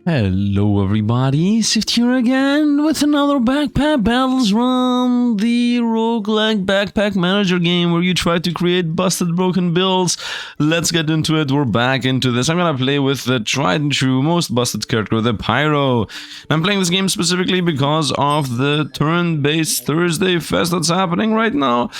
Hello everybody, Sifd here again with another Backpack Battles run, the Roguelike Backpack Manager game where you try to create busted broken builds. Let's get into it, we're back into this. I'm gonna play with the tried and true most busted character, the Pyro. I'm playing this game specifically because of the turn-based Thursday fest that's happening right now.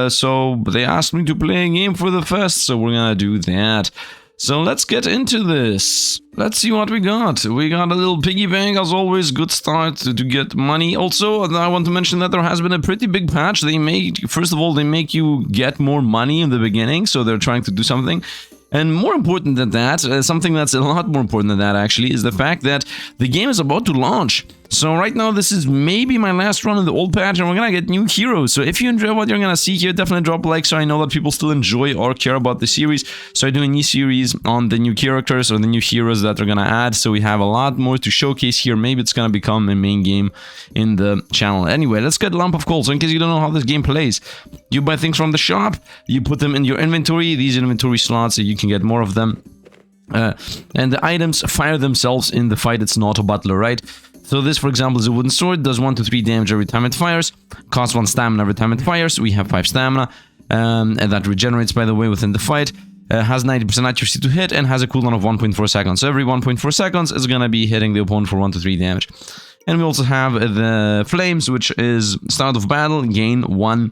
So they asked me to play a game for the fest, so we're gonna do that. So let's get into this. Let's see what we got. We got a little piggy bank, as always, good start to get money. Also, I want to mention that there has been a pretty big patch. They make, first of all, they make you get more money in the beginning, so they're trying to do something. And more important than that, something that's a lot more important than that actually, is the fact that the game is about to launch. So right now this is maybe my last run in the old patch and we're gonna get new heroes. So if you enjoy what you're gonna see here, definitely drop a like so I know that people still enjoy or care about the series. So I do a new series on the new characters or the new heroes that they're gonna add. So we have a lot more to showcase here. Maybe it's gonna become a main game in the channel. Anyway, let's get Lump of Coal. So in case you don't know how this game plays, you buy things from the shop, you put them in your inventory, these inventory slots, so you can get more of them. And the items fire themselves in the fight. It's an Autobattler, right? So this, for example, is a wooden sword, does 1 to 3 damage every time it fires, costs 1 stamina every time it fires. We have 5 stamina, and that regenerates, by the way, within the fight. Has 90% accuracy to hit, and has a cooldown of 1.4 seconds. So every 1.4 seconds is gonna be hitting the opponent for 1 to 3 damage. And we also have the flames, which is start of battle, gain 1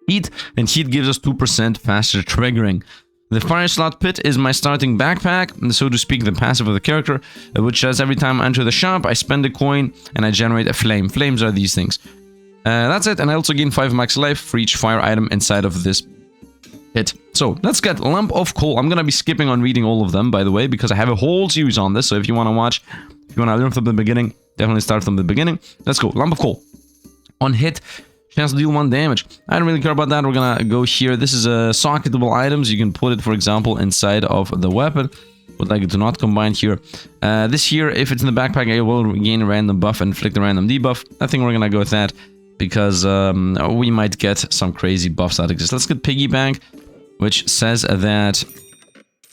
heat, and heat gives us 2% faster triggering. The fire slot pit is my starting backpack, so to speak, the passive of the character, which says every time I enter the shop, I spend a coin and I generate a flame. Flames are these things. That's it, and I also gain 5 max life for each fire item inside of this pit. So let's get Lump of Coal. I'm gonna be skipping on reading all of them, by the way, because I have a whole series on this. So if you want to watch, if you want to learn from the beginning, definitely start from the beginning. Let's go. Lump of Coal. On hit, chance to deal 1 damage. I don't really care about that. We're gonna go here. This is a socketable items. You can put it, for example, inside of the weapon. Would like it to not combine here. This here, if it's in the backpack, I will gain a random buff and inflict a random debuff. I think we're gonna go with that because we might get some crazy buffs that exist. Let's get Piggy Bank, which says that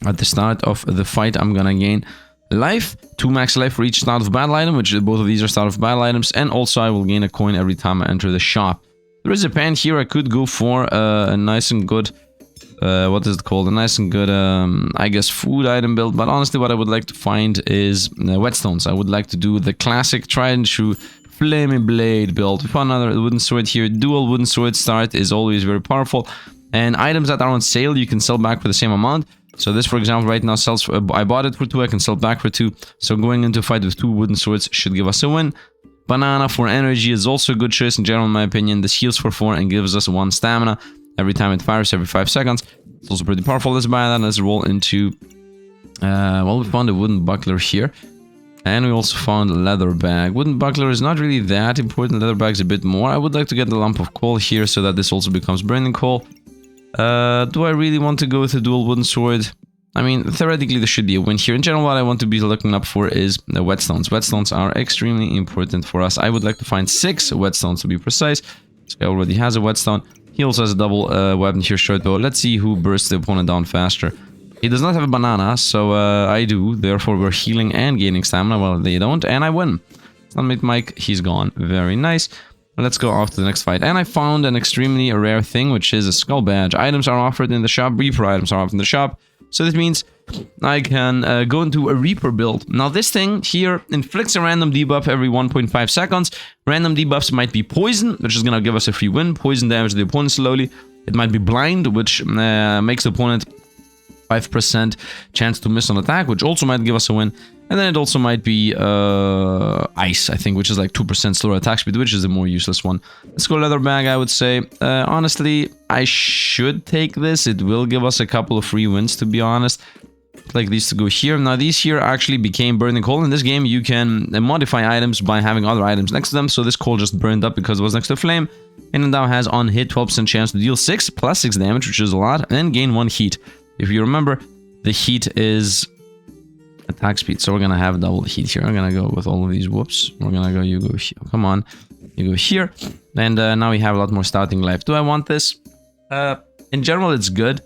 at the start of the fight, I'm gonna gain life, 2 max life for each start of battle item, which both of these are start of battle items, and also I will gain a coin every time I enter the shop. There is a pan here. I could go for a nice and good, what is it called? A nice and good, I guess, food item build. But honestly, what I would like to find is whetstones. I would like to do the classic tried and true flaming blade build. We found another wooden sword here. Dual wooden sword start is always very powerful. And items that are on sale, you can sell back for the same amount. So this, for example, right now sells for, I bought it for 2, I can sell back for 2. So going into a fight with 2 wooden swords should give us a win. Banana for energy is also a good choice in general, in my opinion. This heals for 4 and gives us 1 stamina every time it fires, every 5 seconds. It's also pretty powerful. Let's buy that and let's roll into... well, we found a wooden buckler here. And we also found a leather bag. Wooden buckler is not really that important. Leather bag's a bit more. I would like to get the lump of coal here so that this also becomes burning coal. Do I really want to go with a dual wooden sword? I mean, theoretically, there should be a win here. In general, what I want to be looking up for is the whetstones. Whetstones are extremely important for us. I would like to find 6 whetstones to be precise. This guy already has a whetstone. He also has a double weapon here, short bow. Let's see who bursts the opponent down faster. He does not have a banana, so I do. Therefore, we're healing and gaining stamina. Well, they don't, and I win. Sunmate Mike, he's gone. Very nice. Let's go off to the next fight. And I found an extremely rare thing, which is a skull badge. Items are offered in the shop. Reaper items are offered in the shop. So this means I can go into a Reaper build. Now this thing here inflicts a random debuff every 1.5 seconds. Random debuffs might be poison, which is going to give us a free win. Poison damage the opponent slowly. It might be blind, which makes the opponent 5% chance to miss on attack, which also might give us a win. And then it also might be ice, I think, which is like 2% slower attack speed, which is the more useless one. Let's go leather bag, I would say. Honestly, I should take this. It will give us a couple of free wins, to be honest. Like these to go here. Now, these here actually became burning coal. In this game, you can modify items by having other items next to them. So this coal just burned up because it was next to a flame. And it now has on hit 12% chance to deal 6 plus 6 damage, which is a lot, and gain 1 heat. If you remember, the heat is attack speed, so we're gonna have double heat here. I'm gonna go with all of these. Whoops. We're gonna go, you go here. Come on. You go here. And now we have a lot more starting life. Do I want this? In general, it's good.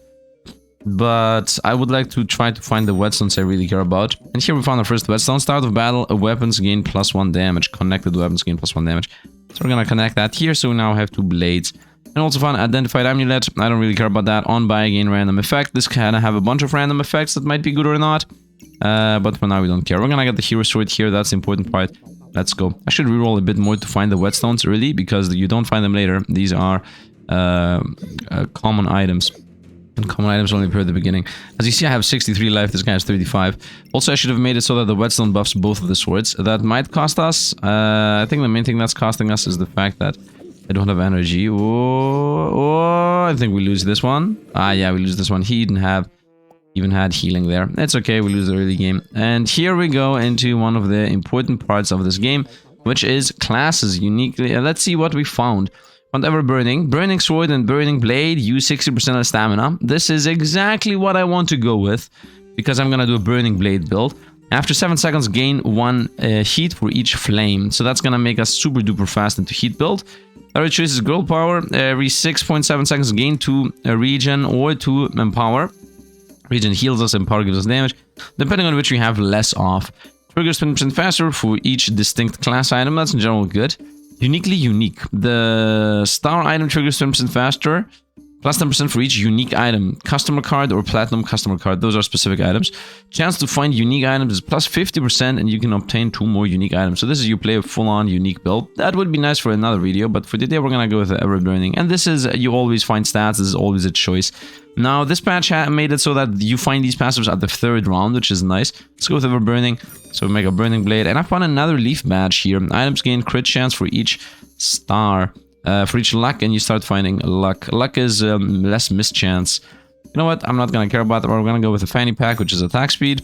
But I would like to try to find the whetstones I really care about. And here we found our first whetstone. Start of battle, weapons gain +1 damage. Connected weapons gain +1 damage. So we're gonna connect that here, so we now have 2 blades. And also found identified amulet. I don't really care about that. On buy gain random effect. This kind of have a bunch of random effects that might be good or not. But for now we don't care. We're gonna get the hero sword here. That's the important part. Let's go. I should reroll a bit more to find the whetstones early, because you don't find them later. These are common items. And common items only appear at the beginning. As you see, I have 63 life. This guy has 35. Also, I should have made it so that the whetstone buffs both of the swords. That might cost us. I think the main thing that's costing us is the fact that I don't have energy. Oh, I think we lose this one. Ah, yeah, we lose this one. He didn't have even had healing there. It's okay. We lose the early game. And here we go into one of the important parts of this game, which is classes uniquely. Let's see what we found. Found ever burning. Burning sword and burning blade use 60% of stamina. This is exactly what I want to go with, because I'm gonna do a burning blade build. After 7 seconds, gain 1 heat for each flame. So that's gonna make us super duper fast into heat build. Other choice is girl power. Every 6.7 seconds, gain 2 regen or 2 empower. Regen heals us, empower gives us damage, depending on which we have less of. Triggers 20% faster for each distinct class item. That's in general good. Uniquely unique. The star item triggers 20% faster, plus 10% for each unique item. Customer card or platinum customer card. Those are specific items. Chance to find unique items is plus 50%, and you can obtain 2 more unique items. So this is you play a full-on unique build. That would be nice for another video, but for today we're gonna go with the ever burning. And this is, you always find stats. This is always a choice. Now, this patch made it so that you find these passives at the 3rd round, which is nice. Let's go with ever burning. So we make a burning blade. And I found another leaf badge here. Items gain crit chance for each star. For each luck, and you start finding luck. Luck is less mischance. You know what? I'm not gonna care about that. We're gonna go with a fanny pack, which is attack speed.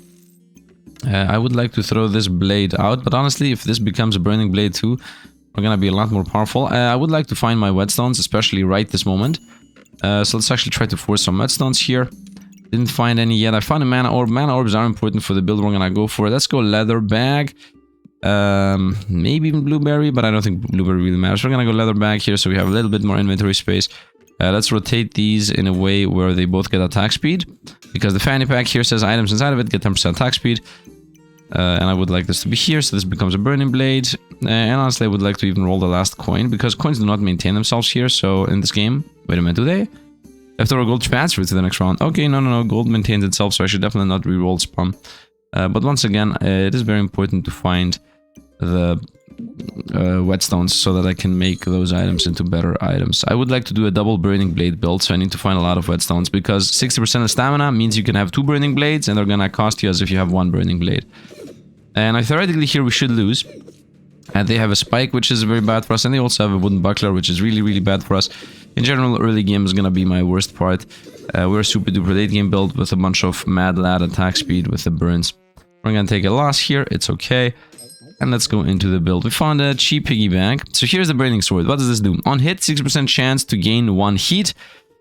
I would like to throw this blade out, but honestly, if this becomes a burning blade too, we're gonna be a lot more powerful. I would like to find my whetstones, especially right this moment. So let's actually try to force some whetstones here. Didn't find any yet. I found a mana orb. Mana orbs are important for the build we're gonna go for. Let's go leather bag. Maybe even blueberry, but I don't think blueberry really matters. We're gonna go leather bag here, so we have a little bit more inventory space. Let's rotate these in a way where they both get attack speed, because the fanny pack here says items inside of it get 10% attack speed. And I would like this to be here, so this becomes a burning blade. And honestly, I would like to even roll the last coin, because coins do not maintain themselves here. So in this game, wait a minute, do they? If there are gold transfer to the next round. Okay, no, gold maintains itself, so I should definitely not re-roll spam. But once again, it is very important to find the whetstones so that I can make those items into better items. I would like to do a double burning blade build, so I need to find a lot of whetstones, because 60% of stamina means you can have 2 burning blades, and they're gonna cost you as if you have 1 burning blade. And theoretically here we should lose. And they have a spike, which is very bad for us, and they also have a wooden buckler, which is really, really bad for us. In general, early game is gonna be my worst part. We're a super duper late game build with a bunch of mad lad attack speed with the burns. We're gonna take a loss here, it's okay. And let's go into the build. We found a cheap piggy bank. So here's the burning sword. What does this do? On hit, 6% chance to gain 1 heat.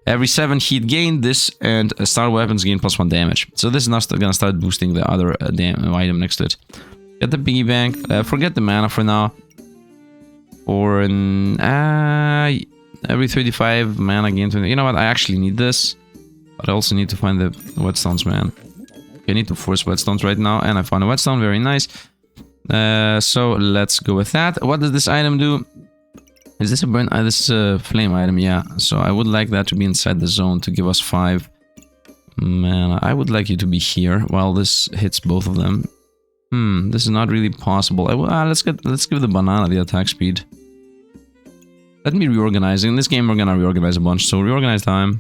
Every 7 heat gain, this and star weapons gain +1 damage. So this is not gonna start boosting the other item next to it. Get the piggy bank. Forget the mana for now. Or every 35 mana gain 20. You know what? I actually need this. But I also need to find the whetstones, man. I need to force whetstones right now. And I found a whetstone. Very nice. So let's go with that. What does this item do? Is this a burn? This is a flame item, yeah. So I would like that to be inside the zone to give us 5 mana. I would like you to be here while this hits both of them. This is not really possible. Let's give the banana the attack speed. Let me reorganize. In this game, we're gonna reorganize a bunch. So reorganize time.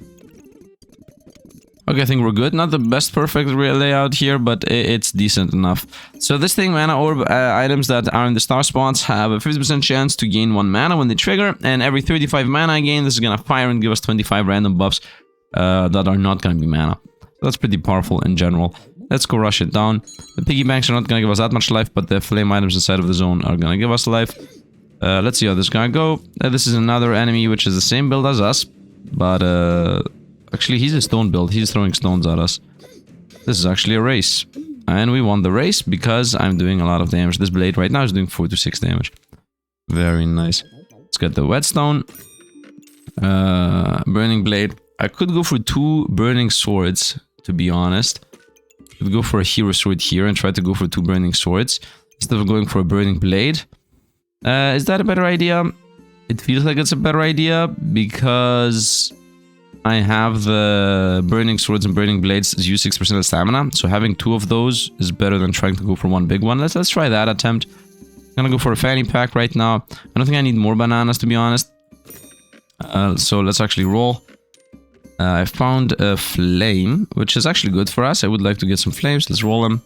Okay, I think we're good. Not the best perfect layout here, but it's decent enough. So this thing, mana orb items that are in the star spots have a 50% chance to gain 1 mana when they trigger, and every 35 mana I gain, this is gonna fire and give us 25 random buffs that are not gonna be mana. So that's pretty powerful in general. Let's go rush it down. The piggy banks are not gonna give us that much life, but the flame items inside of the zone are gonna give us life. Let's see how this gonna go. This is another enemy which is the same build as us, but actually, he's a stone build. He's throwing stones at us. This is actually a race. And we won the race because I'm doing a lot of damage. This blade right now is doing 4 to 6 damage. Very nice. Let's get the whetstone. Burning blade. I could go for 2 burning swords. to be honest. We'd go for a hero sword here and try to go for 2 burning swords instead of going for a burning blade. Is that a better idea? It feels like it's a better idea because I have the burning swords and burning blades use 6% of stamina, so having 2 of those is better than trying to go for 1 big one. Let's try that attempt. I'm gonna go for a fanny pack right now. I don't think I need more bananas, to be honest. So let's actually roll. I found a flame, which is actually good for us. I would like to get some flames. Let's roll them.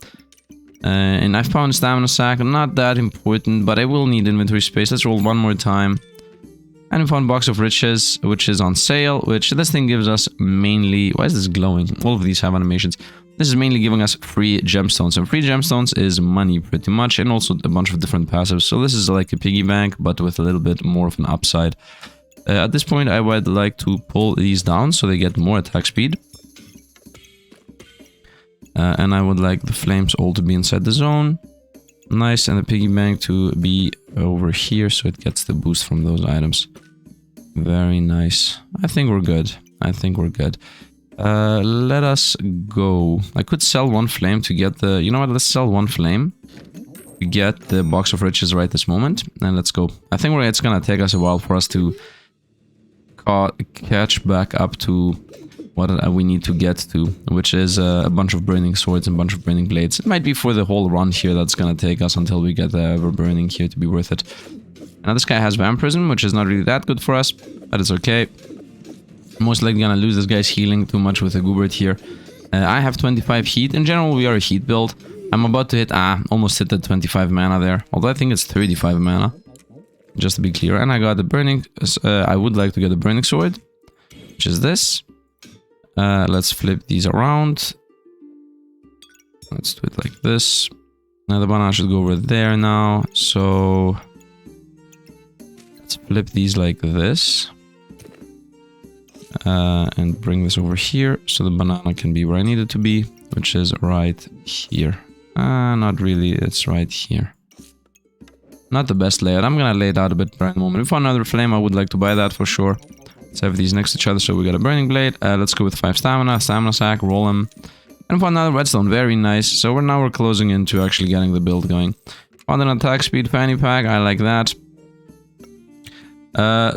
And I found a stamina sack. Not that important, but I will need inventory space. Let's roll one more time. And we found Box of Riches, which is on sale, which this thing gives us mainly... Why is this glowing? All of these have animations. This is mainly giving us free gemstones. And free gemstones is money, pretty much, and also a bunch of different passives. So this is like a piggy bank, but with a little bit more of an upside. At this point, I would like to pull these down so they get more attack speed. And I would like the flames all to be inside the zone. Nice, and the piggy bank to be over here so it gets the boost from those items. Very nice. I think we're good. I think we're good. Let us go. I could sell 1 flame to get the... You know what? Let's sell 1 flame to get the Box of Riches right this moment. And let's go. I think it's gonna take us a while for us to catch back up to what we need to get to, which is a bunch of burning swords and a bunch of burning blades. It might be for the whole run here that's gonna take us until we get the ever burning here to be worth it. Now this guy has vampirism, which is not really that good for us, but it's okay. Most likely gonna lose this guy's healing too much with a Goobert here. I have 25 heat. In general, we are a heat build. I'm about to hit, almost hit the 25 mana there. Although I think it's 35 mana. Just to be clear. And I got the burning, I would like to get the burning sword, which is this. Let's flip these around. Let's do it like this. Now the banana should go over there now. So let's flip these like this. And bring this over here so the banana can be where I need it to be, which is right here. Not really, it's right here. Not the best layout. I'm gonna lay it out a bit right in a moment. If we found another flame, I would like to buy that for sure. Let's have these next to each other. So we got a burning blade. Let's go with 5 stamina sack, roll them. And found another redstone. Very nice. So we're closing into actually getting the build going. Found an attack speed fanny pack. I like that.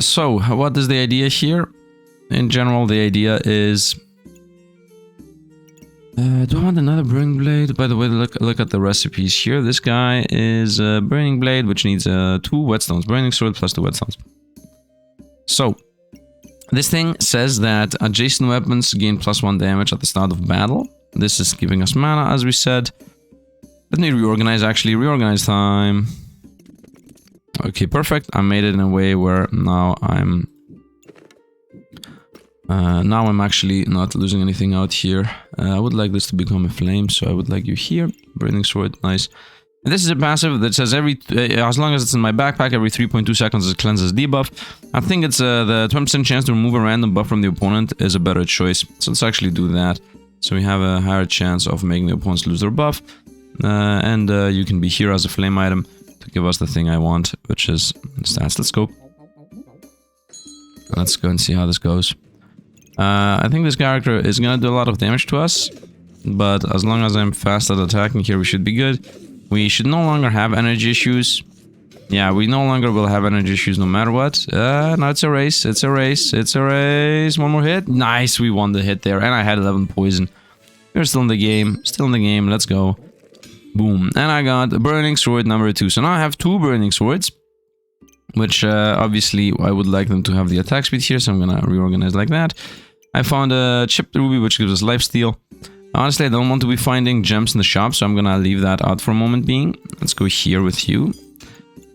So what is the idea here? In general, the idea is... do I want another burning blade? By the way, look at the recipes here. This guy is a burning blade, which needs 2 whetstones. Burning sword plus 2 whetstones. So, this thing says that adjacent weapons gain +1 damage at the start of battle. This is giving us mana, as we said. Let me reorganize, actually. Reorganize time. Okay, perfect. I made it in a way where now I'm actually not losing anything out here. I would like this to become a flame, so I would like you here. Burning sword, nice. And this is a passive that says as long as it's in my backpack, every 3.2 seconds it cleanses debuff. I think it's the 20% chance to remove a random buff from the opponent is a better choice. So let's actually do that. So we have a higher chance of making the opponents lose their buff. And you can be here as a flame item to give us the thing I want, which is stats. Let's go. Let's go and see how this goes. I think this character is gonna do a lot of damage to us, but as long as I'm fast at attacking here, we should be good. We should no longer have energy issues. Yeah, we no longer will have energy issues no matter what. No, it's a race, it's a race, it's a race. One more hit. Nice, we won the hit there, and I had 11 poison. We're still in the game, let's go. Boom, and I got a burning sword number 2. So now I have 2 burning swords, which obviously I would like them to have the attack speed here, so I'm gonna reorganize like that. I found a chipped ruby, which gives us lifesteal. Honestly, I don't want to be finding gems in the shop, so I'm gonna leave that out for a moment being. Let's go here with you.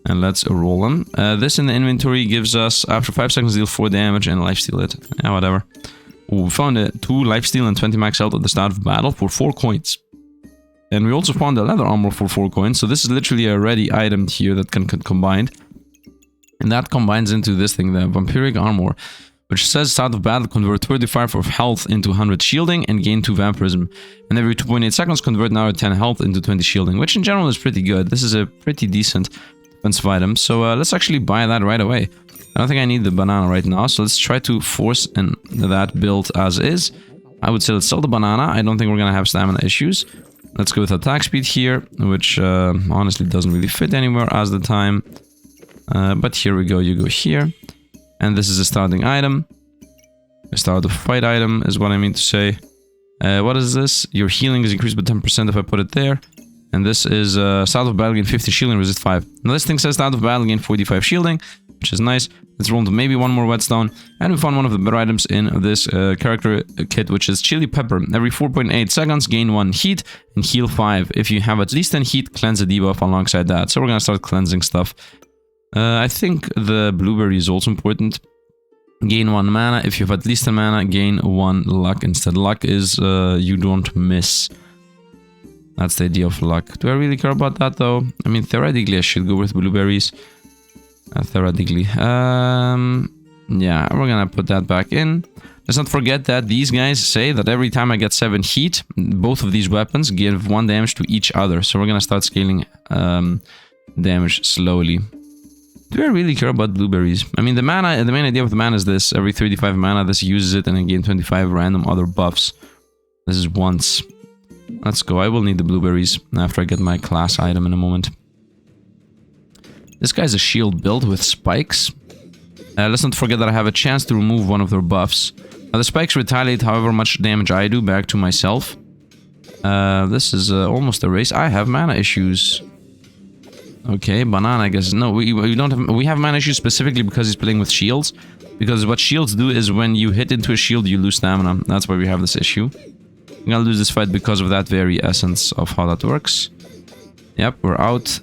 And let's roll them. This in the inventory gives us, after 5 seconds, deal 4 damage and lifesteal it. Yeah, whatever. Ooh, we found 2 lifesteal and 20 max health at the start of battle for 4 coins. And we also found a leather armor for 4 coins, so this is literally a ready item here that can combine. And that combines into this thing, the vampiric armor, which says start of battle convert 35 of health into 100 shielding and gain 2 vampirism. And every 2.8 seconds convert now 10 health into 20 shielding, which in general is pretty good. This is a pretty decent defensive item, so let's actually buy that right away. I don't think I need the banana right now, so let's try to force that build as is. I would say let's sell the banana. I don't think we're gonna have stamina issues. Let's go with attack speed here, which honestly doesn't really fit anywhere as the time. But here we go, you go here. And this is a starting item. A start of fight item is what I mean to say. What is this? Your healing is increased by 10% if I put it there. And this is start of battle gain 50 shielding, resist 5. Now this thing says start of battle gain 45 shielding, which is nice. Let's roll into maybe one more whetstone. And we found one of the better items in this character kit, which is chili pepper. Every 4.8 seconds, gain 1 heat and heal 5. If you have at least 10 heat, cleanse a debuff alongside that. So we're gonna start cleansing stuff. I think the blueberry is also important. Gain 1 mana. If you have at least a mana, gain 1 luck instead. Luck is you don't miss. That's the idea of luck. Do I really care about that though? I mean, theoretically I should go with blueberries. Theoretically. Yeah, we're gonna put that back in. Let's not forget that these guys say that every time I get 7 heat, both of these weapons give 1 damage to each other. So we're gonna start scaling damage slowly. Do I really care about blueberries? I mean, the mana, the main idea of the mana is this. Every 35 mana, this uses it and then gain 25 random other buffs. This is once. Let's go. I will need the blueberries after I get my class item in a moment. This guy's a shield build with spikes. Let's not forget that I have a chance to remove one of their buffs. Now, the spikes retaliate however much damage I do back to myself. This is almost a race. I have mana issues. Okay, banana, I guess. No, we don't have... We have mana issues specifically because he's playing with shields. Because what shields do is when you hit into a shield, you lose stamina. That's why we have this issue. I'm gonna lose this fight because of that very essence of how that works. Yep, we're out.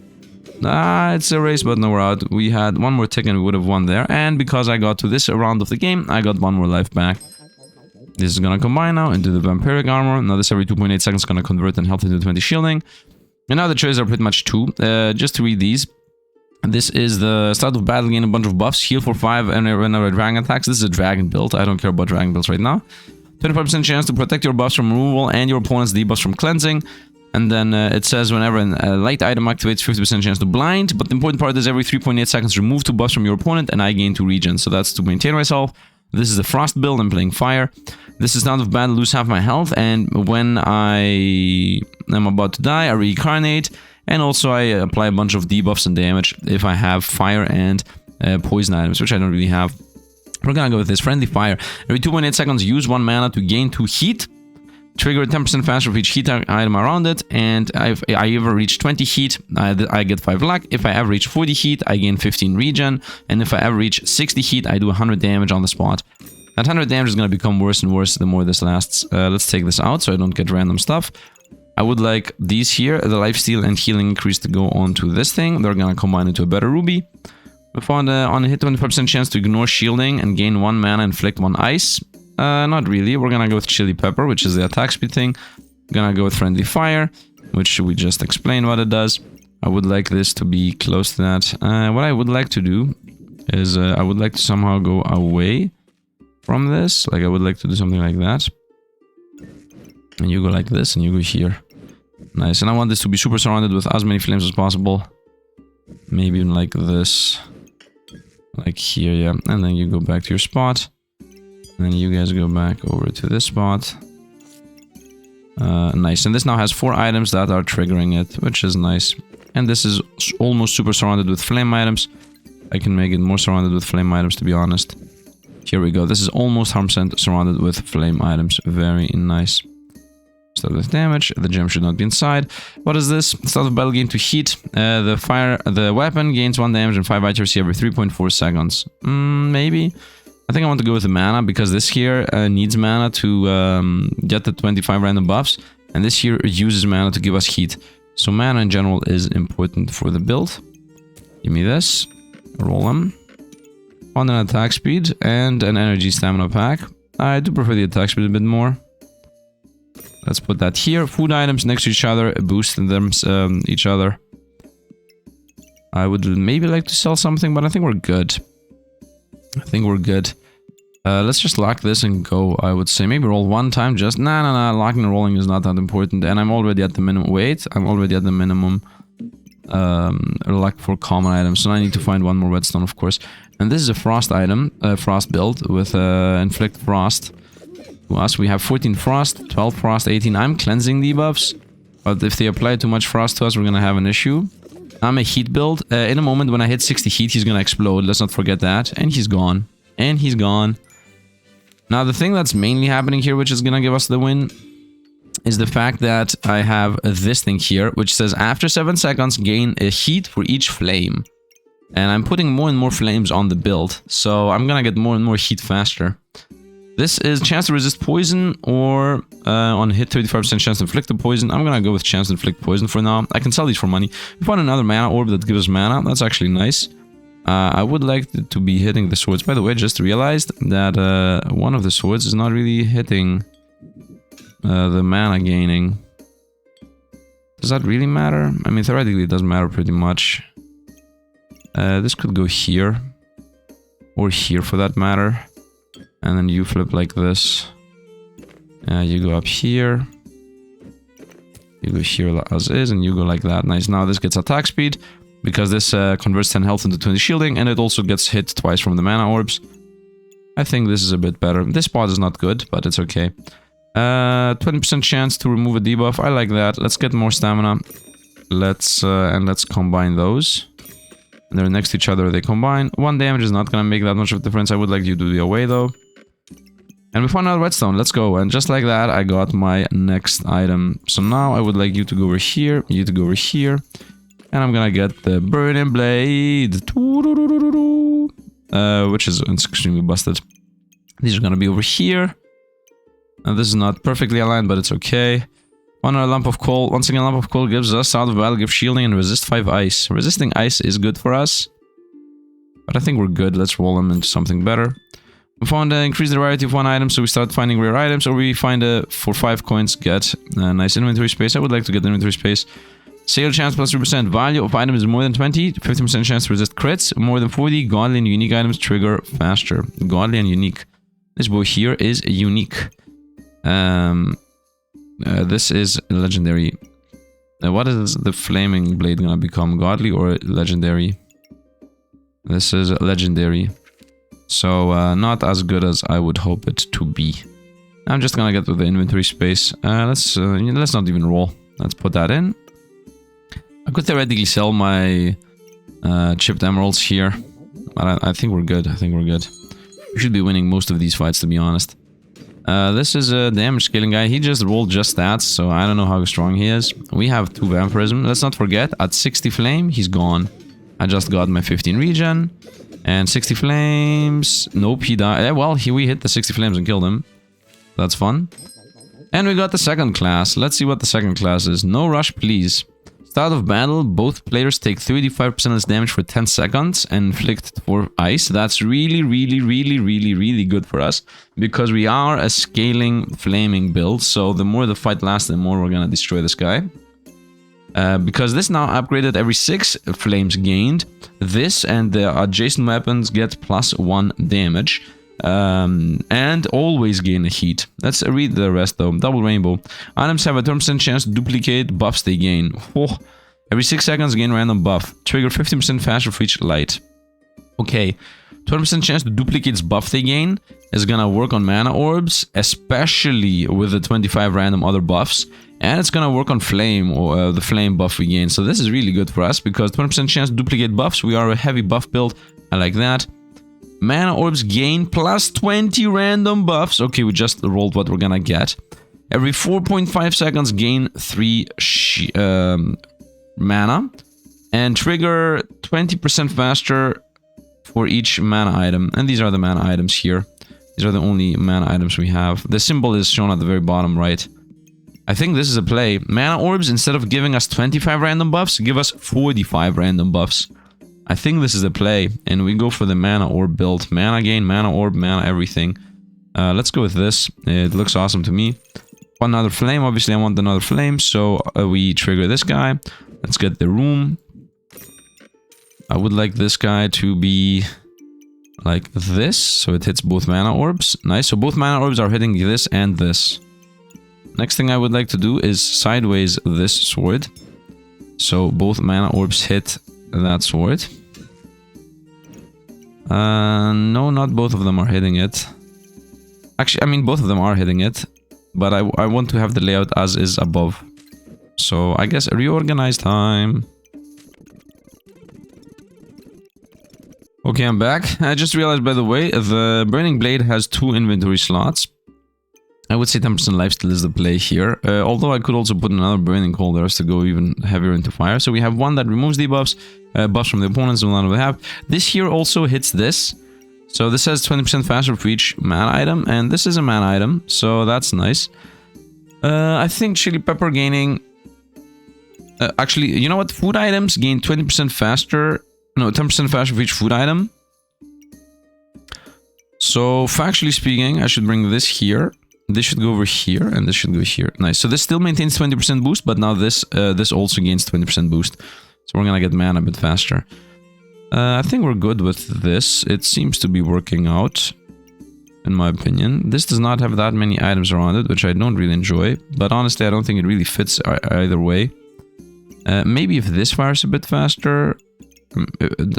It's a race, but no, we're out. We had one more tick and we would have won there. And because I got to this round of the game, I got 1 more life back. This is gonna combine now into the vampiric armor. Now this every 2.8 seconds is gonna convert and health into 20 shielding. And now the choices are pretty much 2. Just to read these. This is the start of battle, gain a bunch of buffs, heal for 5 and whenever dragon attacks. This is a dragon build. I don't care about dragon builds right now. 25% chance to protect your buffs from removal and your opponent's debuffs from cleansing. And then it says whenever a light item activates, 50% chance to blind. But the important part is every 3.8 seconds, remove 2 buffs from your opponent and I gain 2 regen. So that's to maintain myself. This is the frost build. I'm playing fire. This is start of battle, lose half my health. And when I am about to die, I reincarnate. And also I apply a bunch of debuffs and damage if I have fire and poison items, which I don't really have. We're gonna go with this friendly fire. Every 2.8 seconds, use 1 mana to gain 2 heat. Trigger 10% faster for each heat item around it. And if I ever reach 20 heat, I get 5 luck. If I ever reach 40 heat, I gain 15 regen. And if I ever reach 60 heat, I do 100 damage on the spot. That 100 damage is gonna become worse and worse the more this lasts. Let's take this out so I don't get random stuff. I would like these here, the lifesteal and healing increase to go on to this thing. They're gonna combine into a better ruby. We found on a hit 25% chance to ignore shielding and gain 1 mana, inflict 1 ice. Not really. We're gonna go with chili pepper, which is the attack speed thing. Gonna go with friendly fire, which we just explained what it does. I would like this to be close to that. What I would like to do is I would like to somehow go away from this. Like I would like to do something like that. And you go like this and you go here. Nice. And I want this to be super surrounded with as many flames as possible. Maybe even like this. Like here, yeah. And then you go back to your spot. And you guys go back over to this spot. Nice. And this now has 4 items that are triggering it, which is nice. And this is almost super surrounded with flame items. I can make it more surrounded with flame items, to be honest. Here we go. This is almost 100% surrounded with flame items. Very nice. Start with damage. The gem should not be inside. What is this? Start of battle, gain 2 heat. The weapon gains 1 damage and 5 accuracy every 3.4 seconds. Maybe. I think I want to go with the mana because this here needs mana to get the 25 random buffs. And this here uses mana to give us heat. So mana in general is important for the build. Give me this. Roll them. On an attack speed and an energy stamina pack. I do prefer the attack speed a bit more. Let's put that here. Food items next to each other, boost them each other. I would maybe like to sell something, but I think we're good. I think we're good. Let's just lock this and go, I would say. Maybe roll 1 time, just... Nah. Locking and rolling is not that important. And I'm already at the minimum... Wait, I'm already at the minimum... luck for common items. So I need to find 1 more whetstone, of course. And this is a frost item, frost build with inflict frost. to us. We have 14 frost, 12 frost, 18. I'm cleansing debuffs, but if they apply too much frost to us, we're gonna have an issue. I'm a heat build. In a moment when I hit 60 heat, he's gonna explode. Let's not forget that. And he's gone. And he's gone. Now, the thing that's mainly happening here, which is gonna give us the win, is the fact that I have this thing here, which says after 7 seconds, gain a heat for each flame. And I'm putting more and more flames on the build, so I'm gonna get more and more heat faster. This is chance to resist poison, or on hit 35% chance to inflict the poison. I'm gonna go with chance to inflict poison for now. I can sell these for money. We found another mana orb that gives us mana. That's actually nice. I would like to be hitting the swords. By the way, just realized that one of the swords is not really hitting the mana gaining. Does that really matter? I mean, theoretically it doesn't matter pretty much. This could go here. Or here for that matter. And then you flip like this. You go up here. You go here as is, and you go like that. Nice. Now this gets attack speed, because this converts 10 health into 20 shielding, and it also gets hit twice from the mana orbs. I think this is a bit better. This spot is not good, but it's okay. 20% chance to remove a debuff. I like that. Let's get more stamina. Let's combine those. And they're next to each other. They combine. 1 damage is not gonna make that much of a difference. I would like you to be away though. And we found another redstone. Let's go. And just like that, I got my next item. So now I would like you to go over here. You to go over here. And I'm gonna get the burning blade. Which is extremely busted. These are gonna be over here. And this is not perfectly aligned, but it's okay. One lump of coal. Once again, lump of coal gives us out of battle, give shielding, and resist 5 ice. Resisting ice is good for us. But I think we're good. Let's roll them into something better. We found increase the rarity of 1 item, so we start finding rare items, or we find for 5 coins, get a nice inventory space. I would like to get inventory space. Sale chance plus 3%. Value of item is more than 20. 50% chance to resist crits. More than 40. Godly and unique items trigger faster. Godly and unique. This boy here is unique. This is legendary. What is the flaming blade gonna become? Godly or legendary? This is legendary. So, not as good as I would hope it to be. I'm just gonna get to the inventory space. Let's not even roll. Let's put that in. I could theoretically sell my chipped emeralds here. But I think we're good. I think we're good. We should be winning most of these fights, to be honest. This is a damage scaling guy. He just rolled just stats, so I don't know how strong he is. We have 2 vampirism. Let's not forget, at 60 flame, he's gone. I just got my 15 regen. And 60 flames. Nope, he died. Well, we hit the 60 flames and killed him. That's fun. And we got the second class. Let's see what the second class is. No rush, please. Start of battle, both players take 35% less damage for 10 seconds and inflict 4 ice. That's really good for us, because we are a scaling flaming build. So the more the fight lasts, the more we're gonna destroy this guy. Because this now upgraded every 6 flames gained. This and the adjacent weapons get +1 damage. And always gain a heat. Let's read the rest though. Double rainbow. Items have a 10% chance to duplicate buffs they gain. Oh, every 6 seconds gain random buff. Trigger 15% faster for each light. Okay, 20% chance to duplicate buff they gain is gonna work on mana orbs, especially with the 25 random other buffs. And it's gonna work on flame, or the flame buff we gain. So this is really good for us, because 20% chance to duplicate buffs. We are a heavy buff build. I like that. Mana orbs gain +20 random buffs. Okay, we just rolled what we're gonna get. Every 4.5 seconds gain 3 mana. And trigger 20% faster for each mana item. And these are the mana items here. These are the only mana items we have. The symbol is shown at the very bottom right. I think this is a play. Mana orbs, instead of giving us 25 random buffs, give us 45 random buffs. I think this is a play, and we go for the mana orb build. Mana gain, mana orb, mana everything. Let's go with this. It looks awesome to me. Want another flame? Obviously, I want another flame, so we trigger this guy. Let's get the room. I would like this guy to be like this, so it hits both mana orbs. Nice, so both mana orbs are hitting this and this. Next thing I would like to do is sideways this sword. So both mana orbs hit that sword. No, not both of them are hitting it. Actually, I mean, both of them are hitting it. But I want to have the layout as is above. So I guess reorganize time. Okay, I'm back. I just realized, by the way, the Burning Blade has 2 inventory slots. I would say 10% lifesteal is the play here. Although I could also put another Burning Caulders to go even heavier into fire. So we have one that removes debuffs, buffs from the opponents, and one we have. This here also hits this. So this has 20% faster for each mana item, and this is a mana item, so that's nice. I think Chili Pepper gaining... actually, you know what? Food items gain 20% faster... No, 10% faster for each food item. So, factually speaking, I should bring this here. This should go over here, and this should go here. Nice. So this still maintains 20% boost, but now this this also gains 20% boost. So we're gonna get mana a bit faster. I think we're good with this. It seems to be working out, in my opinion. This does not have that many items around it, which I don't really enjoy. But honestly, I don't think it really fits either way. Maybe if this fires a bit faster...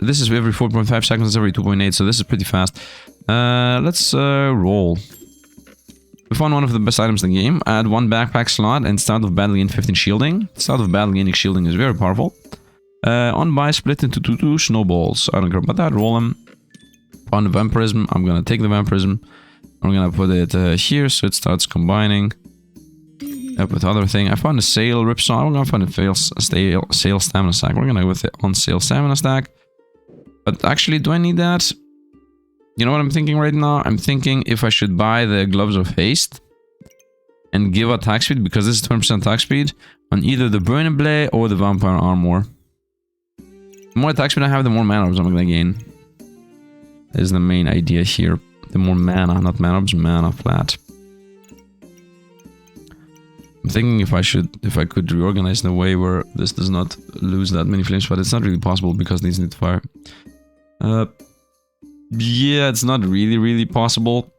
This is every 4.5 seconds, every 2.8, so this is pretty fast. Let's roll. We found one of the best items in the game. Add 1 backpack slot and start of battle gain 15 shielding. Start of battle gaining shielding is very powerful. On buy, split into 2 snowballs. I don't care about that. Roll them. Found the vampirism. I'm gonna take the vampirism. I'm gonna put it here so it starts combining up with other thing. I found a sale ripsaw. I'm gonna find a sale stamina stack. We're gonna go with the on sale stamina stack. But actually, do I need that? You know what I'm thinking right now? I'm thinking if I should buy the gloves of haste and give attack speed, because this is 20% attack speed, on either the burning blade or the vampire armor. The more attack speed I have, the more mana orbs I'm gonna gain. Is the main idea here. The more mana, not mana orbs, mana flat. I'm thinking if I could reorganize in a way where this does not lose that many flames, but it's not really possible because these need fire. Yeah, it's not really possible.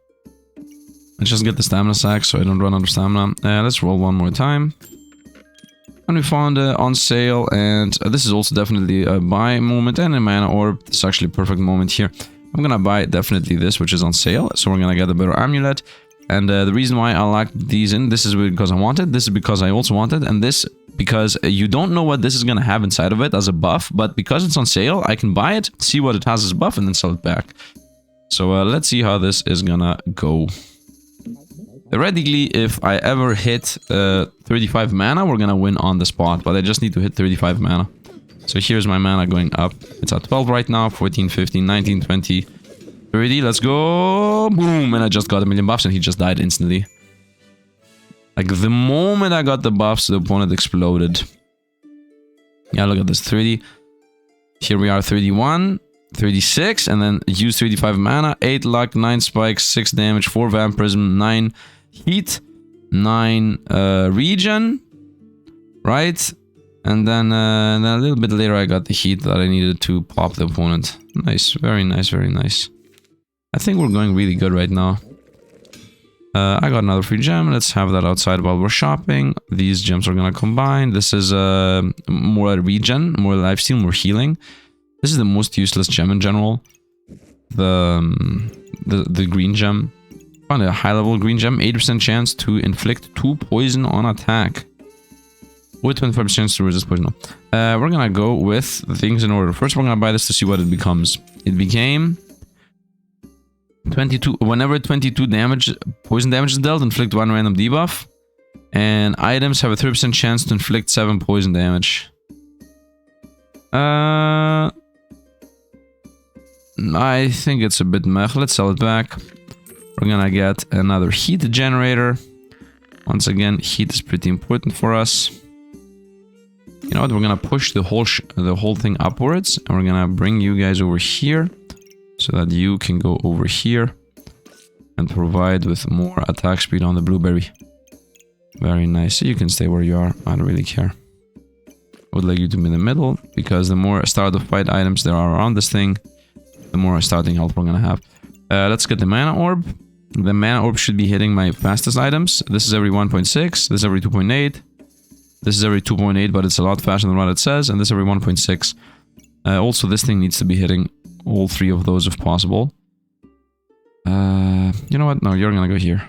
Let's just get the stamina sack so I don't run out of stamina. Let's roll one more time. And we found on sale, and this is also definitely a buy moment and a mana orb. This is actually a perfect moment here. I'm gonna buy definitely this, which is on sale, so we're gonna get a better amulet. And the reason why I locked these in, this is because I wanted, this is because I also wanted, and this because you don't know what this is gonna have inside of it as a buff, but because it's on sale, I can buy it, see what it has as a buff, and then sell it back. So let's see how this is gonna go. Theoretically, if I ever hit 35 mana, we're gonna win on the spot, but I just need to hit 35 mana. So here's my mana going up. It's at 12 right now, 14, 15, 19, 20, 30, let's go! Boom! And I just got a million buffs and he just died instantly. Like, the moment I got the buffs, the opponent exploded. Yeah, look at this, 30. Here we are, 31, 36, and then use 35 mana, 8 luck, 9 spikes, 6 damage, 4 vampirism, 9 heat, 9 regen, right? And then a little bit later I got the heat that I needed to pop the opponent. Nice, very nice, very nice. I think we're going really good right now. I got another free gem. Let's have that outside while we're shopping. These gems are gonna combine. This is more regen, more lifesteal, more healing. This is the most useless gem in general. The green gem. Found a high level green gem. 80% chance to inflict 2 poison on attack. With 25% chance to resist poison. We're gonna go with things in order. First, we're gonna buy this to see what it becomes. It became 22. Whenever 22 damage, poison damage is dealt, inflict 1 random debuff. And items have a 30% chance to inflict 7 poison damage. I think it's a bit meh. Let's sell it back. We're gonna get another heat generator. Once again, heat is pretty important for us. You know what? We're gonna push the whole thing upwards, and we're gonna bring you guys over here, so that you can go over here and provide with more attack speed on the blueberry. Very nice. So you can stay where you are. I don't really care. I would like you to be in the middle, because the more start of fight items there are around this thing, the more starting health we're gonna have. Let's get the mana orb. The mana orb should be hitting my fastest items. This is every 1.6. This is every 2.8. This is every 2.8, but it's a lot faster than what it says. And this every 1.6. Also, this thing needs to be hitting all 3 of those if possible. You know what? No, you're gonna go here.